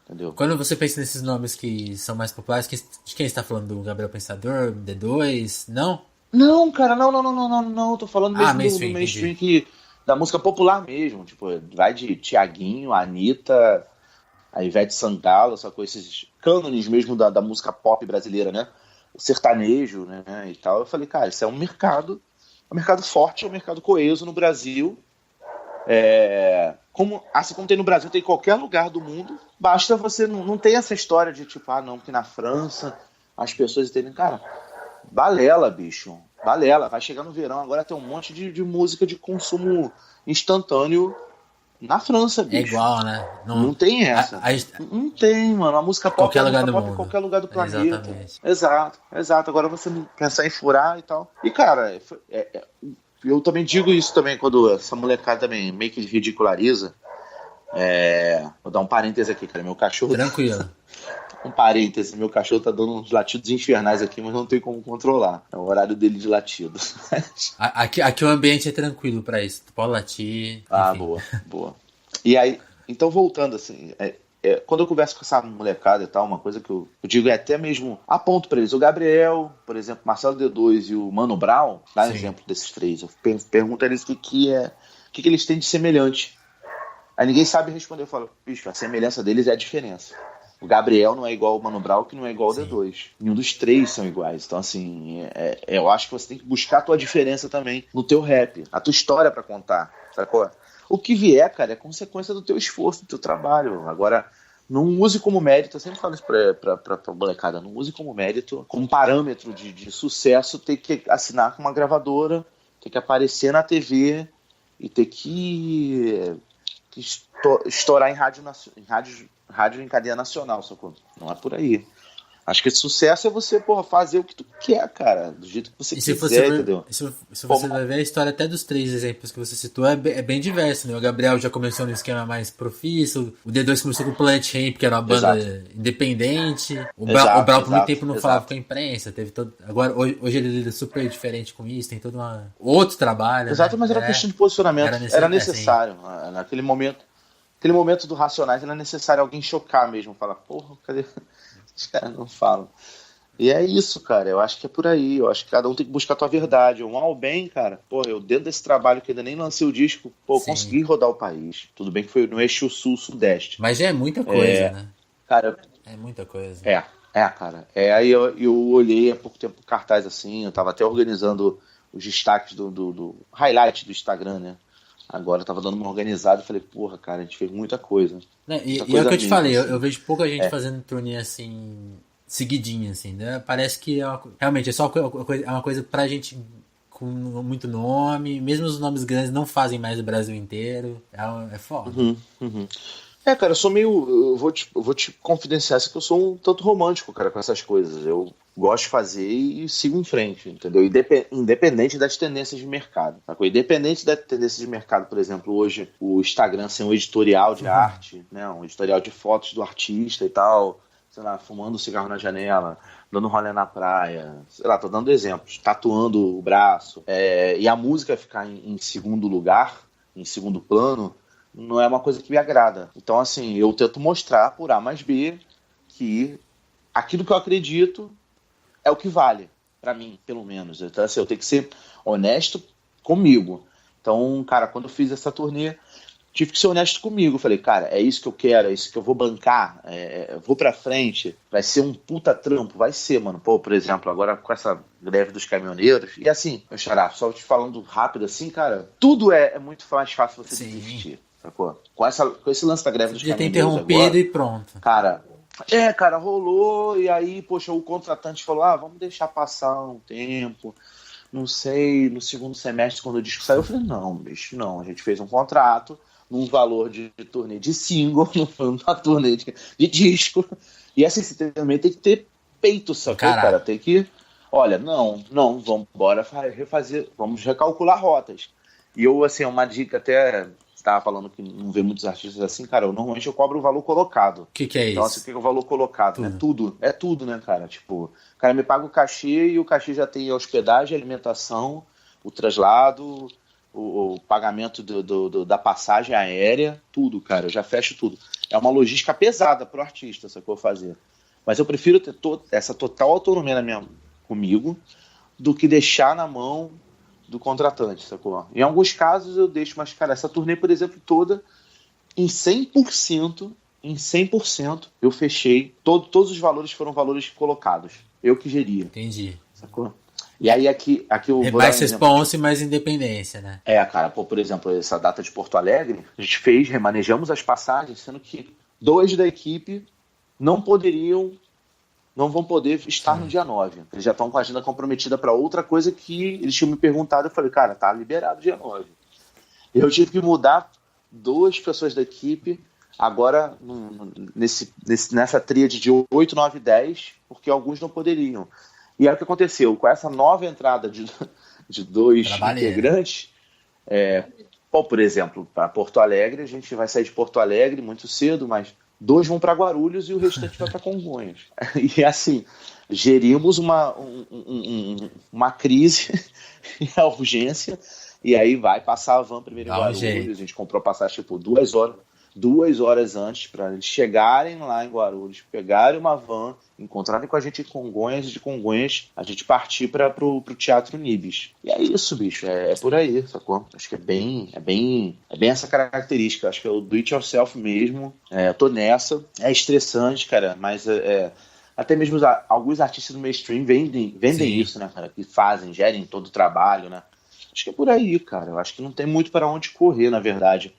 Entendeu? Quando você pensa nesses nomes que são mais populares, de quem você está falando? Do Gabriel Pensador, D2? Não? Não, cara, não. Tô falando mesmo do mainstream da música popular mesmo. Tipo, vai de Tiaguinho, Anitta, a Ivete Sangalo, só com esses cânones mesmo da música pop brasileira, né? O sertanejo, né? E tal. Eu falei, cara, isso é um mercado forte, é um mercado coeso no Brasil. Assim como tem no Brasil, tem em qualquer lugar do mundo. Basta você não ter essa história de tipo, não, porque na França as pessoas entendem. Cara, balela, bicho. Balela. Vai chegar no verão, agora tem um monte de música de consumo instantâneo na França, bicho. É igual, né? Não tem essa. Não tem, mano. A música pop é em qualquer lugar do planeta. Exatamente. Exato. Agora você não pensar em furar e tal. E, cara, eu também digo isso também quando essa molecada também meio que ridiculariza. Vou dar um parêntese aqui, cara. Meu cachorro. Tranquilo. Um parêntese. Meu cachorro tá dando uns latidos infernais aqui, mas não tem como controlar. É o horário dele de latido. Aqui o ambiente é tranquilo pra isso. Tu pode latir. Boa. E aí, então voltando assim. Quando eu converso com essa molecada e tal, uma coisa que eu digo é até mesmo aponto pra eles. O Gabriel, por exemplo, Marcelo D2 e o Mano Brown, dá um exemplo desses três. Eu pergunto a eles o que eles têm de semelhante. Aí ninguém sabe responder. Eu falo, bicho, a semelhança deles é a diferença. O Gabriel não é igual ao Mano Brown, que não é igual ao D2. Nenhum dos três são iguais. Então, assim, eu acho que você tem que buscar a tua diferença também no teu rap, a tua história pra contar, sacou? O que vier, cara, é consequência do teu esforço, do teu trabalho. Agora, não use como mérito, eu sempre falo isso pra molecada, não use como mérito, como parâmetro de sucesso, ter que assinar com uma gravadora, ter que aparecer na TV e ter que estourar em rádio em cadeia nacional, sacou? Não é por aí. Acho que sucesso é você, porra, fazer o que tu quer, cara, do jeito que você quiser, entendeu? Se você vai ver a história até dos 3 exemplos que você citou, é bem diverso, né? O Gabriel já começou no esquema mais profício, o D2 começou com o Planet Hemp, que era uma banda independente, o Brau por muito tempo não falava com a imprensa, teve todo... Agora, hoje ele lida super diferente com isso, tem todo outro trabalho, exato, né? mas era questão de posicionamento, era necessário. Assim. Naquele momento do Racionais era necessário alguém chocar mesmo, falar, porra, cadê... Os caras não falam. E é isso, cara. Eu acho que é por aí. Eu acho que cada um tem que buscar a tua verdade. O mal ou bem, cara. Pô, eu dentro desse trabalho que ainda nem lancei o disco, pô, consegui rodar o país. Tudo bem que foi no eixo sul-sudeste. Mas já é muita coisa, né? Cara, é muita coisa. Cara. Aí eu olhei há pouco tempo o cartaz assim. Eu tava até organizando os destaques do highlight do Instagram, né? Agora eu tava dando uma organizada e falei, porra, cara, a gente fez muita coisa. E é o que eu te falei, assim. eu vejo pouca gente fazendo turnê assim, seguidinha, assim, né? Parece que realmente é só uma coisa pra gente com muito nome, mesmo os nomes grandes não fazem mais o Brasil inteiro, é foda. Uhum. Cara, eu sou meio. Eu vou te confidenciar que eu sou um tanto romântico, cara, com essas coisas. Eu gosto de fazer e sigo em frente, entendeu? Independente das tendências de mercado. Tá? Independente das tendências de mercado, por exemplo, hoje o Instagram ser um editorial de arte, né? Um editorial de fotos do artista e tal, sei lá, fumando cigarro na janela, dando rolê na praia, sei lá, tô dando exemplos, tatuando o braço, e a música ficar em segundo lugar, em segundo plano, não é uma coisa que me agrada. Então, assim, eu tento mostrar por A mais B que aquilo que eu acredito é o que vale, pra mim, pelo menos. Então, assim, eu tenho que ser honesto comigo. Então, cara, quando eu fiz essa turnê, tive que ser honesto comigo. Falei, cara, é isso que eu quero, é isso que eu vou bancar, vou pra frente, vai ser um puta trampo, vai ser, mano. Pô, por exemplo, agora com essa greve dos caminhoneiros, e assim, meu xará, só te falando rápido assim, cara, tudo é muito mais fácil você desistir. Sacou? Com esse lance da greve dos caminhoneiros interrompido agora, e pronto. Cara, rolou, e aí, poxa, o contratante falou, vamos deixar passar um tempo, não sei, no segundo semestre, quando o disco saiu, eu falei, não, bicho, não, a gente fez um contrato num valor de turnê de single, numa turnê de disco, e assim, você também tem que ter peito, sacou, cara? Tem que, olha, não, vamos embora refazer, vamos recalcular rotas. E eu, assim, uma dica até... Tava falando que não vê muitos artistas assim, cara, normalmente eu cobro o valor colocado. O que é isso? Então, assim, o que é o valor colocado? É tudo, né, cara? Tipo, o cara me paga o cachê e o cachê já tem a hospedagem, a alimentação, o traslado, o pagamento da passagem aérea, tudo, cara, eu já fecho tudo. É uma logística pesada pro artista, sacou, fazer. Mas eu prefiro ter essa total autonomia comigo do que deixar na mão do contratante, sacou? Em alguns casos eu deixo, mas, cara, essa turnê, por exemplo, toda, em 100%, eu fechei, todos os valores foram valores colocados. Eu que geria. Entendi. Sacou? E aí aqui eu vou mais response e mais independência, né? Cara, por exemplo, essa data de Porto Alegre, a gente remanejamos as passagens, sendo que 2 da equipe não vão poder estar no dia 9. Eles já estão com a agenda comprometida para outra coisa que eles tinham me perguntado. Eu falei, cara, tá liberado dia 9. Eu tive que mudar 2 pessoas da equipe agora nessa tríade de 8, 9 e 10, porque alguns não poderiam. E aí o que aconteceu? Com essa nova entrada de 2 integrantes, por exemplo, para Porto Alegre, a gente vai sair de Porto Alegre muito cedo, mas 2 vão para Guarulhos e o restante vai para Congonhas. E assim, gerimos uma crise e a urgência, e aí vai passar a van primeiro em Guarulhos, a gente comprou passagem tipo 2 horas antes para eles chegarem lá em Guarulhos, pegarem uma van, encontrarem com a gente em Congonhas, e de Congonhas a gente partir para pro Teatro Nibis. E é isso, bicho, é por aí, sacou? Acho que é bem essa característica, acho que é o do it yourself mesmo, eu tô nessa, é estressante, cara, mas até mesmo alguns artistas do mainstream vendem isso, né, cara, que gerem todo o trabalho, né? Acho que é por aí, cara, eu acho que não tem muito para onde correr, na verdade.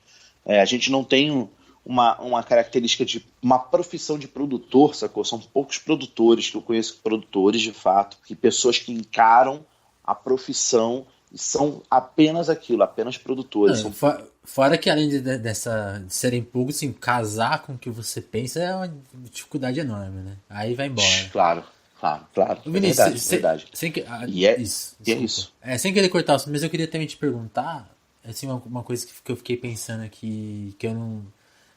A gente não tem uma característica de uma profissão de produtor, sacou? São poucos produtores que eu conheço, produtores de fato, que pessoas que encaram a profissão são apenas aquilo, apenas produtores. São... Fora que além de serem públicos, assim, casar com o que você pensa é uma dificuldade enorme, né? Aí vai embora. Claro. Vinícius, Verdade. Isso, e é isso. Sem querer cortar, mas eu queria também te perguntar, assim, uma coisa que eu fiquei pensando aqui, que eu não...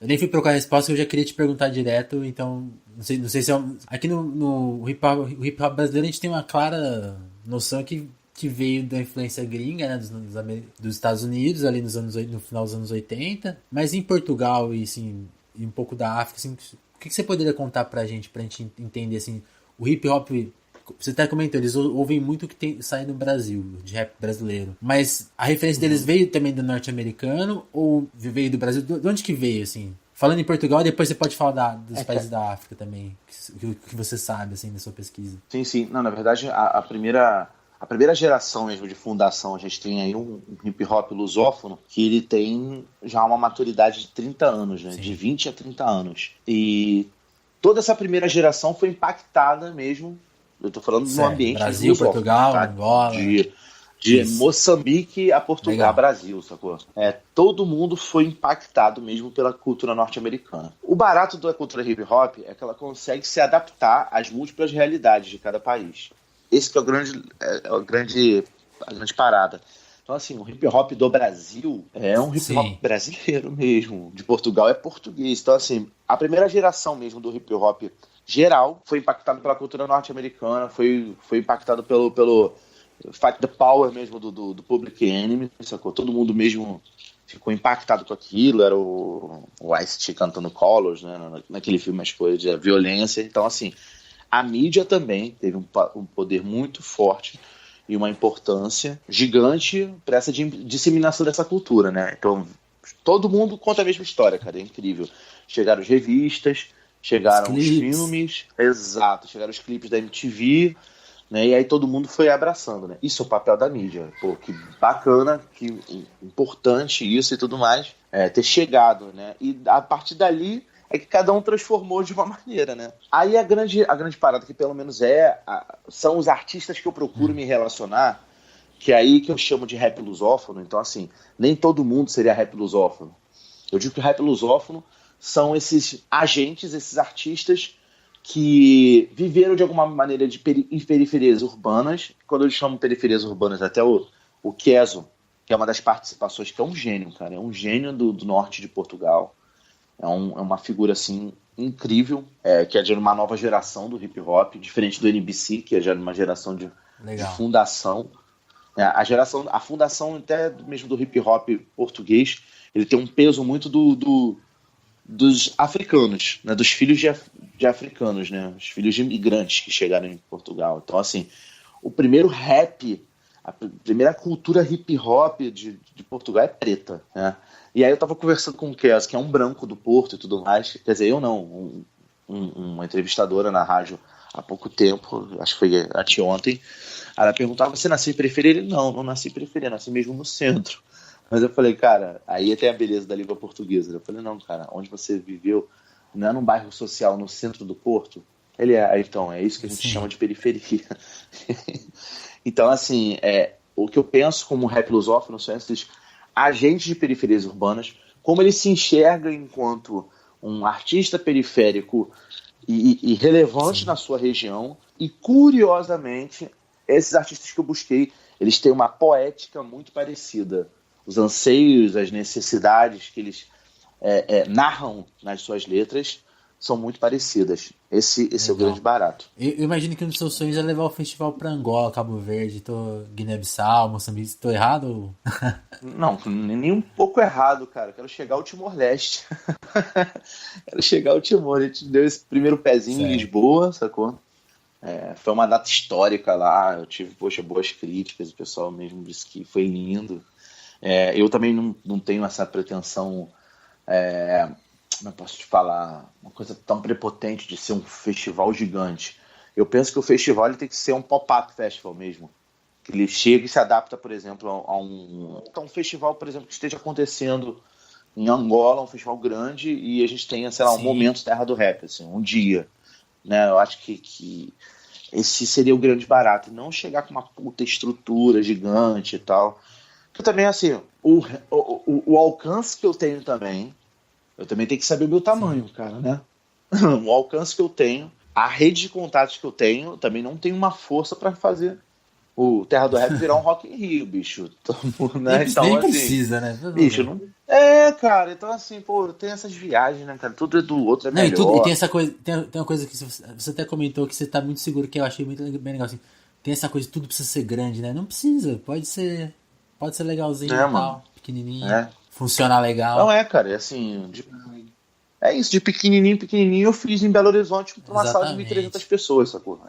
Eu nem fui procurar a resposta, eu já queria te perguntar direto, então, não sei se é... Aqui no hip hop brasileiro a gente tem uma clara noção que veio da influência gringa, né, dos Estados Unidos, ali no final dos anos 80, mas em Portugal e, assim, e um pouco da África, assim, o que você poderia contar pra gente entender, assim, o hip hop... Você até comentou, eles ouvem muito o que sai no Brasil, de rap brasileiro. Mas a referência deles veio também do norte-americano ou veio do Brasil? De onde que veio, assim? Falando em Portugal, depois você pode falar dos países da África também, que você sabe, assim, da sua pesquisa. Sim. Não, na verdade, a primeira geração mesmo de fundação, a gente tem aí um hip hop lusófono que ele tem já uma maturidade de 30 anos, né? Sim. De 20 a 30 anos. E toda essa primeira geração foi impactada mesmo. Eu tô falando no ambiente Brasil, Portugal, tá? Angola. De Moçambique a Portugal, a Brasil, sacou? Todo mundo foi impactado mesmo pela cultura norte-americana. O barato da cultura hip hop é que ela consegue se adaptar às múltiplas realidades de cada país. Esse que é a grande parada. Então, assim, o hip hop do Brasil é um hip hop brasileiro mesmo. De Portugal é português. Então, assim, a primeira geração mesmo do hip hop geral foi impactado pela cultura norte-americana, foi impactado pelo Fight the Power mesmo do Public Enemy, sacou? Todo mundo mesmo ficou impactado com aquilo, era o Ice-T cantando Colors, né? Naquele filme, as coisas de violência. Então, assim, a mídia também teve um poder muito forte e uma importância gigante para essa disseminação dessa cultura, né? Então, todo mundo conta a mesma história, cara, é incrível. Chegaram as revistas, chegaram os filmes, chegaram os clipes da MTV, né? E aí todo mundo foi abraçando, né? Isso é o papel da mídia. Pô, que bacana, que importante isso e tudo mais, ter chegado, né? E a partir dali é que cada um transformou de uma maneira, né? Aí a grande parada que pelo menos são os artistas que eu procuro me relacionar, que é aí que eu chamo de rap lusófono. Então, assim, nem todo mundo seria rap lusófono. Eu digo que o rap lusófono são esses agentes, esses artistas que viveram de alguma maneira em periferias urbanas. Quando eu chamo periferias urbanas, até o Keso, que é uma das participações, que é um gênio, cara, é um gênio do norte de Portugal. É uma figura, assim, incrível, que é de uma nova geração do hip hop, diferente do NBC, que é já uma geração de fundação. A fundação até mesmo do hip hop português, ele tem um peso muito dos africanos, né? Dos filhos de africanos, né? Os filhos de imigrantes que chegaram em Portugal. Então, assim, o primeiro rap, a primeira cultura hip hop de Portugal é preta, né? E aí eu tava conversando com o Kes, que é um branco do Porto e tudo mais. Quer dizer, eu não, uma entrevistadora na rádio há pouco tempo, acho que foi anteontem. Ela perguntava: você nasceu em periferia? Ele: não nasci em periferia, nasci mesmo no centro. Mas eu falei: cara, aí tem a beleza da língua portuguesa. Eu falei: não, cara, onde você viveu não é num bairro social no centro do Porto? Ele então, é isso que a gente chama de periferia. Então, assim, o que eu penso como rap lusófono são esses agentes de periferias urbanas, como ele se enxerga enquanto um artista periférico e relevante na sua região. E, curiosamente, esses artistas que eu busquei, eles têm uma poética muito parecida. Os anseios, as necessidades que eles narram nas suas letras são muito parecidas. Esse é o grande barato. Eu imagino que um dos seus sonhos é levar o festival para Angola, Cabo Verde, Guiné-Bissau, Moçambique. Estou errado? Não, nem um pouco errado, cara. Quero chegar ao Timor-Leste. Quero chegar ao Timor. A gente deu esse primeiro pezinho em Lisboa, sacou? Foi uma data histórica lá. Eu tive, boas críticas. O pessoal mesmo disse que foi lindo. Eu também não tenho essa pretensão... Como eu posso te falar, uma coisa tão prepotente de ser um festival gigante. Eu penso que o festival ele tem que ser um pop-up festival mesmo. Que ele chega e se adapta, por exemplo, a um festival, por exemplo, que esteja acontecendo em Angola, um festival grande, e a gente tenha, sei lá, um momento Terra do Rap, assim, um dia. Né? Eu acho que Esse seria o grande barato. Não chegar com uma puta estrutura gigante e tal. Que também, assim, o alcance que eu tenho também, eu também tenho que saber o meu Sim. tamanho, cara, né? O alcance que eu tenho, a rede de contatos que eu tenho, também não tem uma força pra fazer o Terra do Rap virar um Rock in Rio, bicho. Nem, Né? Então, nem assim, precisa, né? Por bicho, favor. não. É, cara, então assim, pô, tem essas viagens, né, cara? Tudo é do outro é Não, e tem melhor. essa coisa, tem uma coisa que você até comentou que você tá muito seguro, que eu achei muito bem legal, assim. Tem essa coisa, tudo precisa ser grande, né? Não precisa, pode ser legalzinho e É, mano. tal, pequenininho, É. funcionar Não legal. é, cara, é assim, é isso, de pequenininho, pequenininho, eu fiz em Belo Horizonte pra uma sala de 1.300 Exatamente. pessoas, sacou?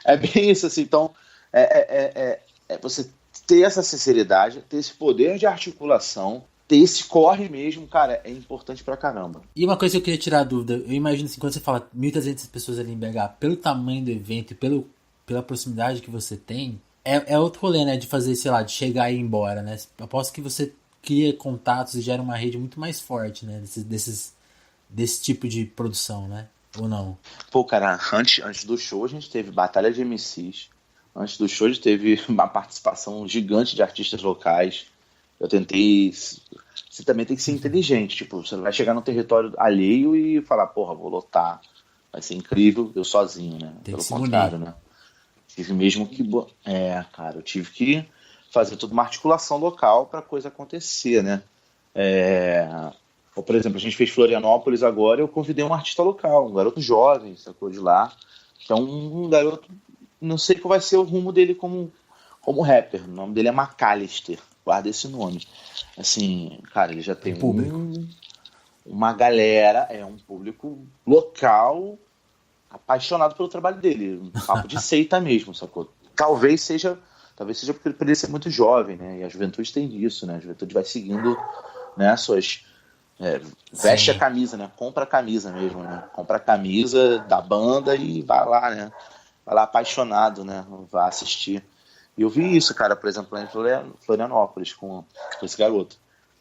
É bem isso, assim, então, é você ter essa sinceridade, ter esse poder de articulação, ter esse corre mesmo, cara, é importante pra caramba. E uma coisa que eu queria tirar a dúvida, eu imagino assim, quando você fala 1.300 pessoas ali em BH, pelo tamanho do evento e pela proximidade que você tem, é outro rolê, né? De fazer, sei lá, de chegar e ir embora, né? Aposto que você cria contatos e gera uma rede muito mais forte, né? Desse tipo de produção, né? Ou não? Pô, cara, antes do show a gente teve batalha de MCs, antes do show a gente teve uma participação gigante de artistas locais. Eu tentei. Você também tem que ser inteligente, tipo, você não vai chegar no território alheio e falar, porra, vou lotar, vai ser incrível, eu sozinho, né? Tem que Pelo se munir. contrário, né? Tive mesmo que. É, cara, eu tive que fazer toda uma articulação local para a coisa acontecer, né? É, ou, por exemplo, a gente fez Florianópolis agora, eu convidei um artista local, um garoto jovem, sacou de lá, que é um garoto, não sei qual vai ser o rumo dele como rapper, o nome dele é McAllister, guarda esse nome. Assim, cara, ele já Tem tem público. uma galera, é um público local apaixonado pelo trabalho dele, um papo de seita mesmo, sacou? Talvez seja porque ele ser muito jovem, né? E a juventude tem isso, né? A juventude vai seguindo, né, suas veste a Sim. camisa, né? Compra a camisa mesmo, né? Compra a camisa da banda e vai lá, né? Vai lá apaixonado, né? Vai assistir. E eu vi isso, cara, por exemplo, lá em Florianópolis com esse garoto.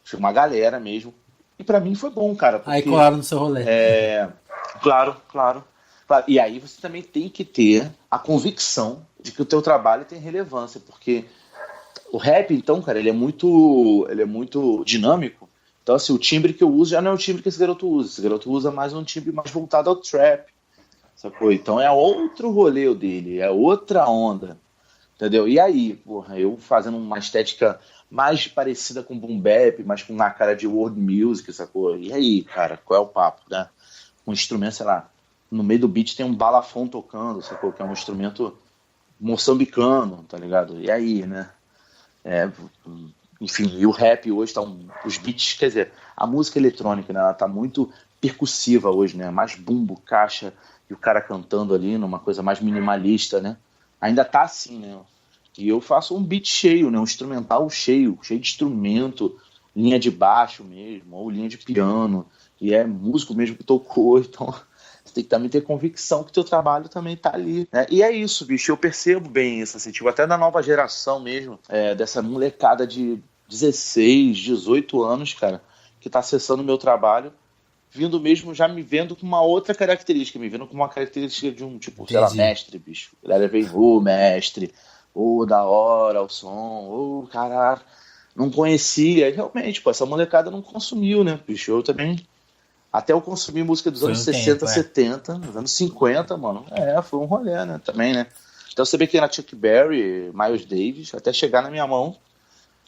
Tinha uma galera mesmo. E pra mim foi bom, cara, Aí porque colaram no seu rolê. claro, claro, claro. E aí você também tem que ter a convicção de que o teu trabalho tem relevância, porque o rap, então, cara, ele é muito dinâmico. Então, assim, o timbre que eu uso já não é o timbre que esse garoto usa. Esse garoto usa mais um timbre mais voltado ao trap, sacou? Então é outro rolê o dele, é outra onda, entendeu? E aí, porra, eu fazendo uma estética mais parecida com boom bap, mas com uma cara de world music, sacou? E aí, cara, qual é o papo, né? Um instrumento, sei lá, no meio do beat tem um balafon tocando, sacou? Que é um instrumento moçambicano, tá ligado? E aí, né? É, enfim, e o rap hoje tá os beats, quer dizer, a música eletrônica, né, ela tá muito percussiva hoje, né? Mais bumbo, caixa e o cara cantando ali numa coisa mais minimalista, né? Ainda tá assim, né? E eu faço um beat cheio, né? Um instrumental cheio, cheio de instrumento, linha de baixo mesmo, ou linha de piano, e é músico mesmo que tocou, então você tem que também ter convicção que teu trabalho também tá ali, né? E é isso, bicho, eu percebo bem isso, assim, tipo, até da nova geração mesmo, dessa molecada de 16, 18 anos, cara, que tá acessando o meu trabalho, vindo mesmo, já me vendo com uma outra característica, me vendo com uma característica de um, tipo, sei lá, Entendi. mestre, bicho. A galera vem, ô, mestre, ô, da hora o som, ô, caralho, não conhecia. E realmente, pô, essa molecada não consumiu, né, bicho? Eu também até eu consumi música dos Foi anos um 60, tempo, é. 70, dos anos 50, mano. Foi um rolê, né? Também, né? Então você vê que era Chuck Berry, Miles Davis, até chegar na minha mão,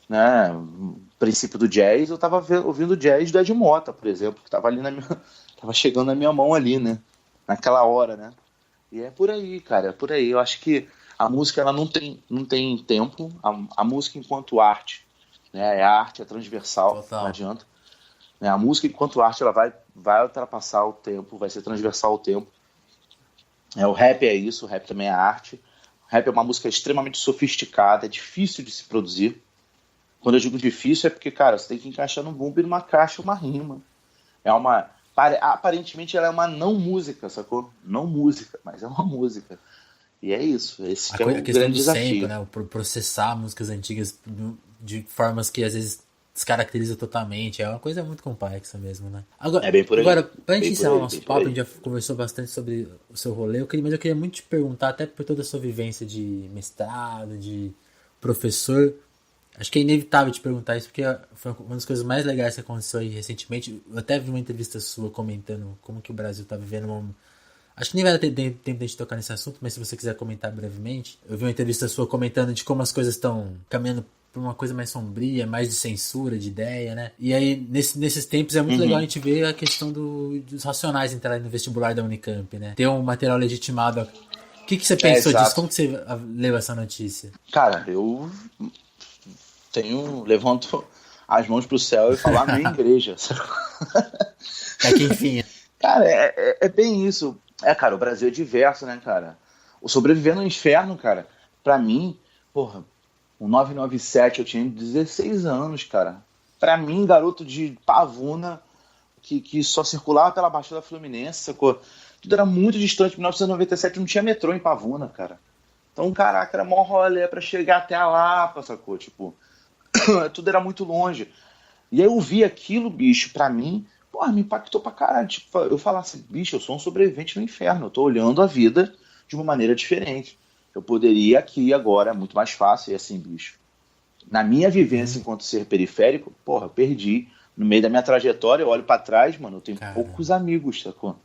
né? Princípio do jazz, eu tava ouvindo jazz do Ed Mota, por exemplo, que tava ali na minha. Tava chegando na minha mão ali, né? Naquela hora, né? E é por aí, cara, é por aí. Eu acho que a música ela não tem tempo. A música enquanto arte, né? É arte, é transversal, não Total. adianta. Né? A música, enquanto arte, ela vai ultrapassar o tempo, vai ser transversal ao tempo. O rap é isso, o rap também é arte. O rap é uma música extremamente sofisticada, é difícil de se produzir. Quando eu digo difícil é porque, cara, você tem que encaixar no bumbo e numa caixa uma rima. É uma. Aparentemente ela é uma não música, sacou? Não música, mas é uma música. E é isso, esse que é A o questão grande do sample, desafio. né? Processar músicas antigas de formas que às vezes descaracteriza totalmente. É uma coisa muito complexa mesmo, né? Agora, É bem por aí. Pra gente Bem por encerrar o aí, nosso bem por papo, a aí. gente já conversou bastante sobre o seu rolê, mas eu queria muito te perguntar, até por toda a sua vivência de mestrado, de professor, acho que é inevitável te perguntar isso, porque foi uma das coisas mais legais que aconteceu aí recentemente. Eu até vi uma entrevista sua comentando como que o Brasil tá vivendo Acho que nem vai ter tempo de a gente tocar nesse assunto, mas se você quiser comentar brevemente. Eu vi uma entrevista sua comentando de como as coisas estão caminhando por uma coisa mais sombria, mais de censura, de ideia, né? E aí, nesses tempos, é muito legal a Uhum. gente ver a questão dos Racionais entrarem no vestibular da Unicamp, né? Ter um material legitimado. O que você É, pensou disso? exato. Como que você leu essa notícia? Cara, eu levanto as mãos pro céu e falo amém, igreja. Até que enfim. Cara, é bem isso. Cara, o Brasil é diverso, né, cara? O Sobreviver no Inferno, cara, pra mim, porra, o 997 eu tinha 16 anos, cara. Pra mim, garoto de Pavuna, que só circulava pela Baixada Fluminense, sacou? Tudo era muito distante. Em 1997 não tinha metrô em Pavuna, cara. Então, caraca, era mó rolê pra chegar até a Lapa, sacou? Tipo, tudo era muito longe. E aí eu vi aquilo, bicho, pra mim, porra, me impactou pra caralho. Tipo, eu falasse, bicho, eu sou um sobrevivente no inferno, eu tô olhando a vida de uma maneira diferente. Eu poderia aqui agora, é muito mais fácil, e assim, bicho. Na minha vivência enquanto ser periférico, porra, eu perdi. No meio da minha trajetória, eu olho pra trás, mano, eu tenho poucos Caramba. amigos, sacou?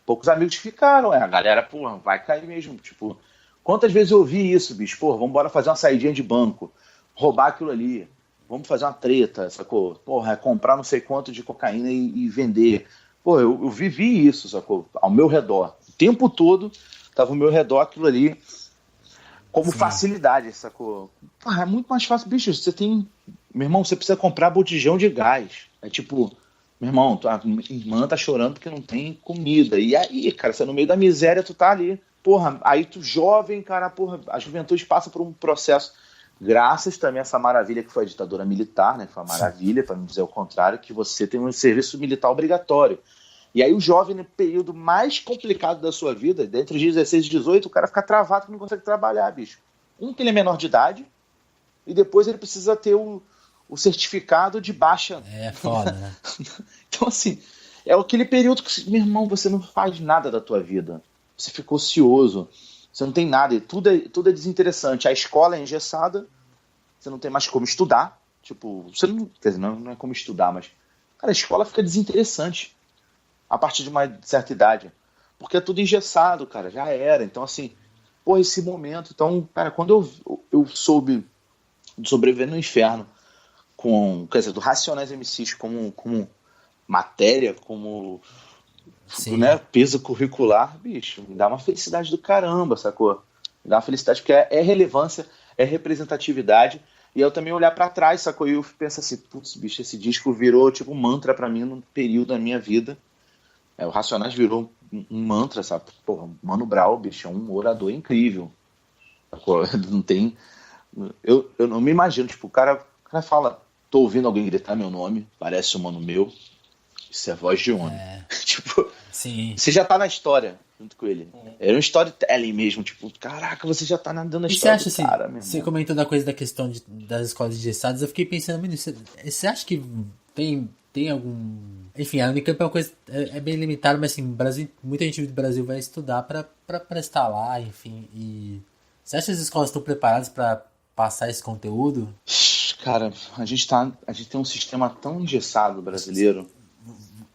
Poucos amigos que ficaram, a galera, porra, vai cair mesmo. Tipo, quantas vezes eu ouvi isso, bicho? Porra, vamos embora fazer uma saidinha de banco, roubar aquilo ali, vamos fazer uma treta, sacou? Porra, é comprar não sei quanto de cocaína e vender. Porra, eu vivi isso, sacou? Ao meu redor. O tempo todo tava ao meu redor aquilo ali como Sim. facilidade, sacou? Porra, é muito mais fácil, bicho. Você tem. Meu irmão, você precisa comprar botijão de gás. É tipo, meu irmão, tua irmã tá chorando porque não tem comida. E aí, cara, você no meio da miséria, tu tá ali. Porra, aí tu jovem, cara, porra, a juventude passa por um processo. Graças também a essa maravilha que foi a ditadura militar, né? Que foi uma maravilha, para não dizer o contrário, que você tem um serviço militar obrigatório. E aí o jovem, no período mais complicado da sua vida, entre os 16 e 18, o cara fica travado que não consegue trabalhar, bicho. Que ele é menor de idade, e depois ele precisa ter o certificado de baixa. É foda, né? Então, assim, é aquele período que, meu irmão, você não faz nada da tua vida. Você fica ocioso, você não tem nada, e tudo é desinteressante. A escola é engessada, você não tem mais como estudar. Tipo, você não, quer dizer, não é como estudar, mas, cara, a escola fica desinteressante a partir de uma certa idade. Porque é tudo engessado, cara, já era. Então, assim, pô, esse momento. Então, cara, quando eu soube de Sobreviver no Inferno, quer dizer, do Racionais MCs como matéria, como, né, Sim. peso curricular, bicho, me dá uma felicidade do caramba, sacou? Me dá uma felicidade porque é relevância, é representatividade. E eu também olhar pra trás, sacou? E eu penso assim, putz, bicho, esse disco virou tipo um mantra pra mim num período da minha vida. O Racionais virou um mantra, sabe? Porra, Mano Brown, bicho, é um orador incrível. Sacou? Não tem. Eu não me imagino, tipo, o cara fala, tô ouvindo alguém gritar meu nome, parece um mano meu, isso é voz de homem. Tipo, Sim. você já tá na história junto com ele. Era um storytelling mesmo, tipo, caraca, você já tá nadando na E você história do acha assim, cara, meu você irmão. comentou da coisa da questão das escolas engessadas, eu fiquei pensando, menino, você acha que tem algum. Enfim, a Unicamp é uma coisa. É bem limitada, mas assim, Brasil, muita gente do Brasil vai estudar pra prestar lá, enfim. E você acha que as escolas estão preparadas pra passar esse conteúdo? Cara, a gente tem um sistema tão engessado brasileiro.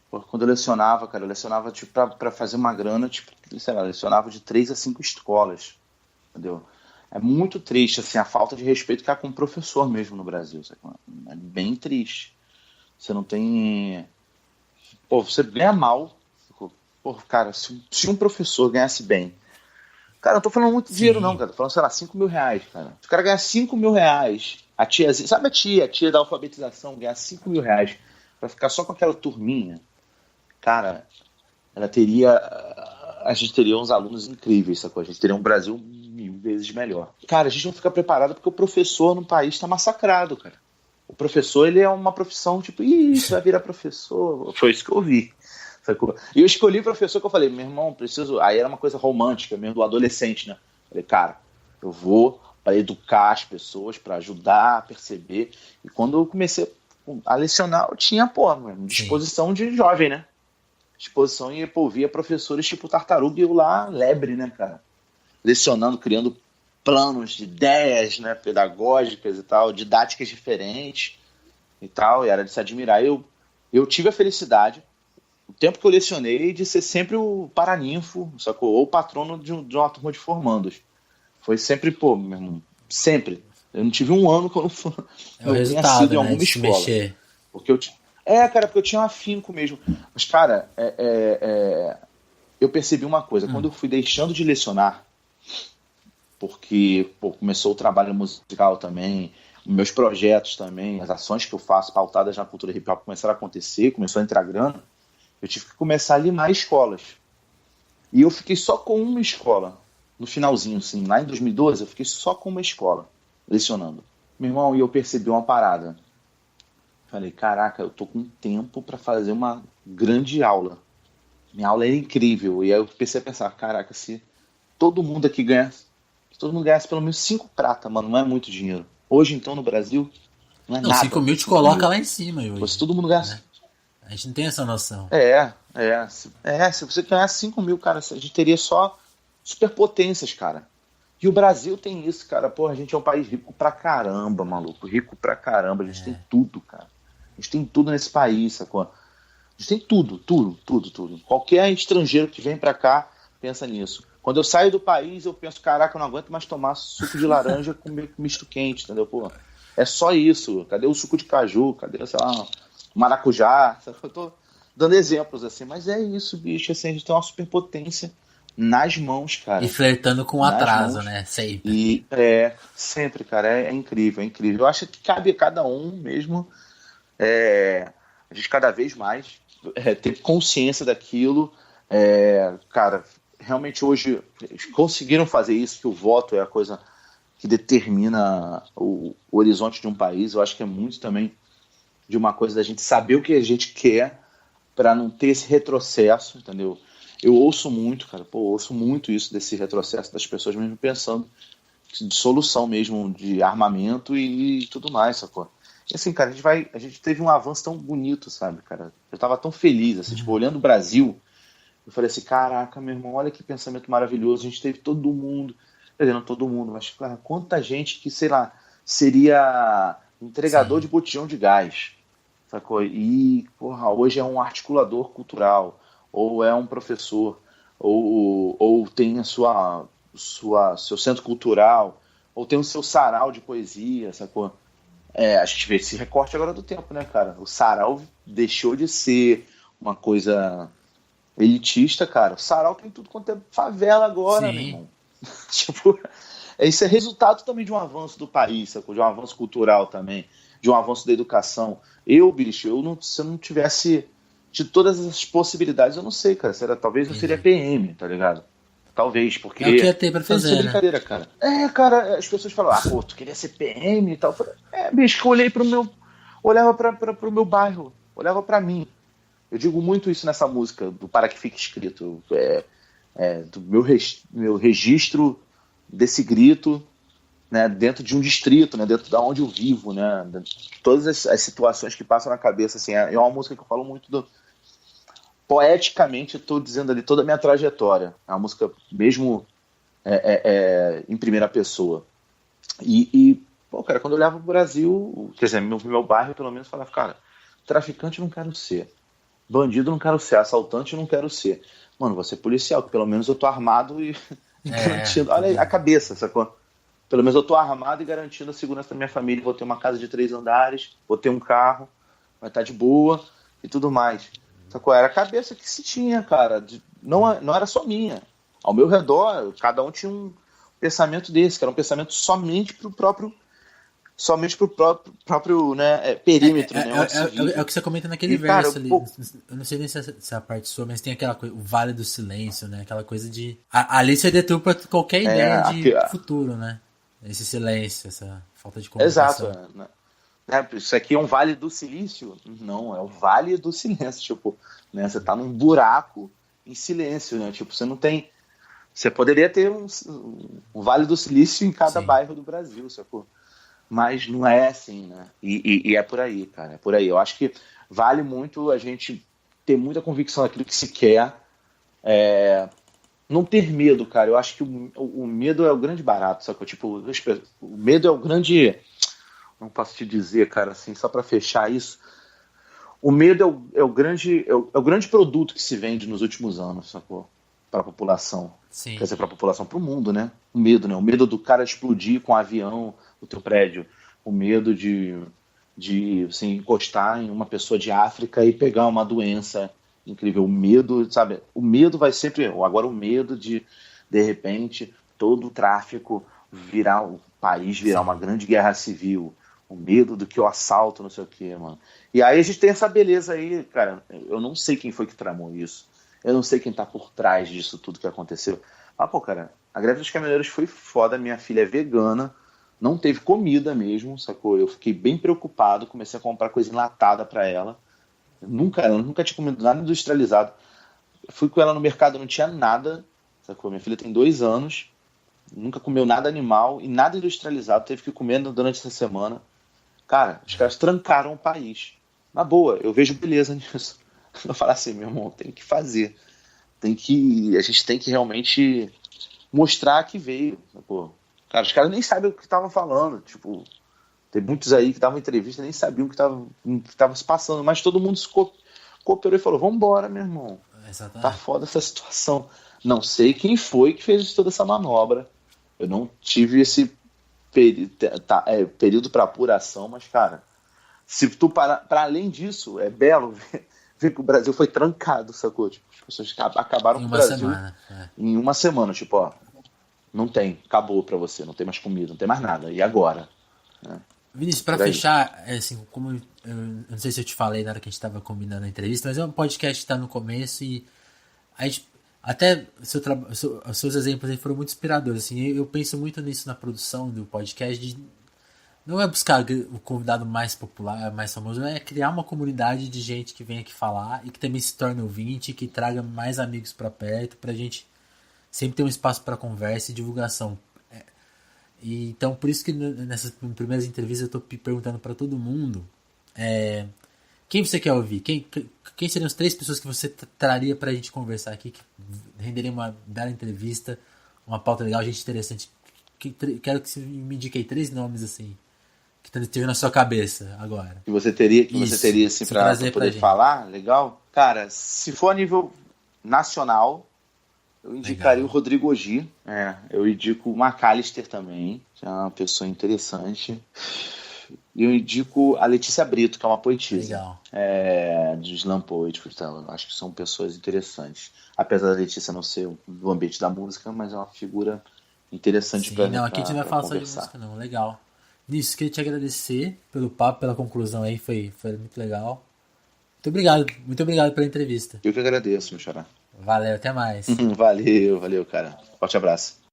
Pô, quando eu lecionava, cara, eu lecionava tipo, pra fazer uma grana, tipo, sei lá, eu lecionava de 3 a 5 escolas, entendeu? É muito triste, assim, a falta de respeito que há com o professor mesmo no Brasil, sabe? É bem triste. Você não tem. Pô, você ganha mal. Pô, cara, se um professor ganhasse bem. Cara, eu não tô falando muito dinheiro, não, Sim. cara. Tô falando, sei lá, R$ 5.000, cara. Se o cara ganhar R$ 5.000, a tiazinha, sabe a tia da alfabetização, ganhar R$ 5.000 pra ficar só com aquela turminha, cara, ela teria. A gente teria uns alunos incríveis, sacou? A gente teria um Brasil 1000 vezes melhor. Cara, a gente não fica preparado porque o professor no país tá massacrado, cara. O professor, ele é uma profissão tipo, ih, você vai virar professor. Foi isso que eu vi. Sacou? E eu escolhi professor que eu falei, meu irmão, preciso. Aí era uma coisa romântica mesmo, do adolescente, né? Falei, cara, eu vou para educar as pessoas, para ajudar a perceber. E quando eu comecei. a lecionar eu tinha, Sim. disposição de jovem, né? Disposição e, via professores tipo Tartaruga e eu lá, lebre, né, cara? Lecionando, criando planos de ideias, né, pedagógicas e tal, didáticas diferentes e tal, e era de se admirar. Eu tive a felicidade, o tempo que eu lecionei, de ser sempre o paraninfo, sacou? Ou o patrono de uma turma de formandos. Foi sempre, meu irmão, sempre. Eu não tive um ano que eu É o não tenha sido resultado, em né, alguma de se escola. mexer. Porque cara, porque eu tinha um afinco mesmo. Mas, cara, eu percebi uma coisa. Quando Hum, eu fui deixando de lecionar, porque começou o trabalho musical também, meus projetos também, as ações que eu faço pautadas na cultura hip hop começaram a acontecer, começou a entrar grana, eu tive que começar a limar escolas. E eu fiquei só com uma escola, no finalzinho, assim, lá em 2012, eu fiquei só com uma escola, lecionando. Meu irmão, e eu percebi uma parada. Falei, caraca, eu tô com tempo para fazer uma grande aula. Minha aula era incrível. E aí eu comecei a pensar, caraca, se todo mundo aqui ganhasse, se todo mundo ganhasse pelo menos 5 prata, mano, não é muito dinheiro. Hoje, então, no Brasil, não é Não, 5 nada, mil te 5 coloca mil. lá em cima Pô, se hoje, todo mundo ganhasse. né? A gente não tem essa noção. Se você ganhasse 5 mil, cara, a gente teria só superpotências, cara. E o Brasil tem isso, cara. Pô, a gente é um país rico pra caramba, maluco. Rico pra caramba. A gente tem tudo, cara. A gente tem tudo nesse país, sacou? A gente tem tudo, tudo, tudo, tudo. Qualquer estrangeiro que vem pra cá pensa nisso. Quando eu saio do país, eu penso, caraca, eu não aguento mais tomar suco de laranja com misto quente, entendeu? Pô, é só isso. Cadê o suco de caju? Cadê, sei lá, maracujá? Eu tô dando exemplos assim, mas é isso, bicho. Assim, a gente tem uma superpotência nas mãos, E cara. flertando com o Nas atraso, mãos. né? Sempre. E sempre, cara, é incrível, é incrível. Eu acho que cabe a cada um mesmo, a gente cada vez mais ter consciência daquilo. Cara, realmente hoje eles conseguiram fazer isso, que o voto é a coisa que determina o horizonte de um país. Eu acho que é muito também de uma coisa da gente saber o que a gente quer para não ter esse retrocesso, entendeu? Eu ouço muito, cara, ouço muito isso desse retrocesso das pessoas mesmo pensando de solução mesmo de armamento e tudo mais, sacou? E assim, cara, a gente teve um avanço tão bonito, sabe, cara? Eu tava tão feliz, assim, tipo, olhando o Brasil, eu falei assim, caraca, meu irmão, olha que pensamento maravilhoso, a gente teve todo mundo, quer dizer, não todo mundo, mas, cara, quanta gente que, sei lá, seria entregador Sim. de botijão de gás, sacou? E, porra, hoje é um articulador cultural, ou é um professor, ou tem a seu centro cultural, ou tem o seu sarau de poesia, sacou? A gente vê esse recorte agora do tempo, né, cara? O sarau deixou de ser uma coisa elitista, cara. O sarau tem tudo quanto é favela agora, meu Sim. irmão. Tipo, isso é resultado também de um avanço do país, sacou? De um avanço cultural também, de um avanço da educação. Bicho, se eu não tivesse de todas as possibilidades, eu não sei, cara. Talvez eu seria Entendi. PM, tá ligado? Talvez, É o que porque. ia ter pra Não, sem fazer, né? brincadeira, cara. Cara, as pessoas falam, pô, tu queria ser PM e tal. Eu falei, bicho, que eu olhei pro meu. Olhava pro meu bairro, olhava pra mim. Eu digo muito isso nessa música, do Para Que Fique Escrito. Do meu registro desse grito, né, dentro de um distrito, né, dentro da onde eu vivo, né, todas as situações que passam na cabeça, assim, é uma música que eu falo muito poeticamente, eu estou dizendo ali toda a minha trajetória, é uma música mesmo em primeira pessoa. Pô, cara, quando eu olhava pro Brasil, quer dizer, meu bairro, pelo menos, falava, cara, traficante eu não quero ser, bandido eu não quero ser, assaltante eu não quero ser. Mano, vou ser policial, que pelo menos eu tô armado e garantindo. Olha aí, a Tudo. cabeça, sacou? Pelo menos eu tô armado e garantindo a segurança da minha família. Vou ter uma casa de 3 andares, vou ter um carro, vai estar de boa e tudo mais. Sacou? Era a cabeça que se tinha, cara. Não era só minha. Ao meu redor, cada um tinha um pensamento desse, que era um pensamento somente pro próprio né, perímetro, né, onde se É o vive. que você comenta naquele E, cara, verso ali. Eu não sei nem se é a parte sua, mas tem aquela coisa, o Vale do Silêncio, né? Aquela coisa de. Ali você deturpa qualquer ideia de futuro, né? Esse silêncio, essa falta de exato. comunicação. Isso aqui é um vale do silício? Não, é o vale do silêncio. Tipo, né, você tá num buraco em silêncio, né? Tipo, você não tem. Você poderia ter um vale do silício em cada Sim. bairro do Brasil, sacou? mas não é assim, né? E é por aí, cara, é por aí. Eu acho que vale muito a gente ter muita convicção naquilo que se quer, não ter medo, cara. Eu acho que o medo é o grande barato, sacou? Tipo, o medo é o grande. Não posso te dizer, cara, assim, só pra fechar isso. O medo é o grande produto que se vende nos últimos anos, sacou? Para a população. Quer Sim, dizer, para a população, para o mundo, né? O medo, né? O medo do cara explodir com um avião o teu prédio. O medo de assim, encostar em uma pessoa de África e pegar uma doença incrível. O medo, sabe? O medo vai sempre. Agora, o medo de repente, todo o tráfico virar o país, virar uma sim. grande guerra civil. O medo do que o assalto, não sei o quê, mano. E aí a gente tem essa beleza aí, cara. Eu não sei quem foi que tramou isso. Eu não sei quem tá por trás disso tudo que aconteceu. Mas, pô, cara, a greve dos caminhoneiros foi foda. Minha filha é vegana, não teve comida mesmo, sacou? Eu fiquei bem preocupado, comecei a comprar coisa enlatada pra ela. Ela nunca tinha comido nada industrializado. Fui com ela no mercado, não tinha nada, sacou? Minha filha tem 2 anos, nunca comeu nada animal e nada industrializado, teve que comer durante essa semana. Cara, os caras trancaram o país. Na boa, eu vejo beleza nisso. Eu falo assim, meu irmão, tem que fazer. A gente tem que realmente mostrar que veio. Pô. Cara, os caras nem sabem o que estavam falando. Tipo, tem muitos aí que davam entrevista e nem sabiam o que tava se passando. Mas todo mundo cooperou e falou: vambora, meu irmão. Tá Exatamente. foda essa situação. Não sei quem foi que fez toda essa manobra. Eu não tive esse período para apuração, mas, cara, se tu para além disso, é belo ver que o Brasil foi trancado, sacou? Tipo, as pessoas acabaram Em com o uma Brasil semana. É. em uma semana, tipo, ó, não tem, acabou pra você, não tem mais comida, não tem mais nada. E agora? Né? Vinícius, pra Por aí. fechar, assim, como eu não sei se eu te falei na hora que a gente tava combinando a entrevista, mas é um podcast que tá no começo e a gente, até os seus exemplos aí foram muito inspiradores, assim, eu penso muito nisso na produção do podcast, de não é buscar o convidado mais popular, mais famoso, é criar uma comunidade de gente que vem aqui falar e que também se torne ouvinte, que traga mais amigos pra perto, pra gente sempre ter um espaço para conversa e divulgação. E, então, por isso que nessas primeiras entrevistas eu tô perguntando para todo mundo quem você quer ouvir? Quem seriam as 3 pessoas que você traria pra gente conversar aqui, que renderia uma bela entrevista, uma pauta legal, gente interessante? Quero que você me indique aí 3 nomes assim, que esteve na sua cabeça agora. Que você teria assim Você pra trazer pra poder gente. falar, legal? Cara, se for a nível nacional, eu indicaria o Legal, Rodrigo Ogi. Eu indico o McAllister também, que é uma pessoa interessante. E eu indico a Letícia Brito, que é uma poetisa, legal. de Slam Poetry. Então, eu acho que são pessoas interessantes. Apesar da Letícia não ser do ambiente da música, mas é uma figura interessante Sim, não, aqui a gente não vai para falar só de conversar. música não, legal. Nisso, queria te agradecer pelo papo, pela conclusão aí, foi muito legal. Muito obrigado pela entrevista. Eu que agradeço, meu xará. Valeu, até mais. Valeu, valeu, cara. Forte abraço.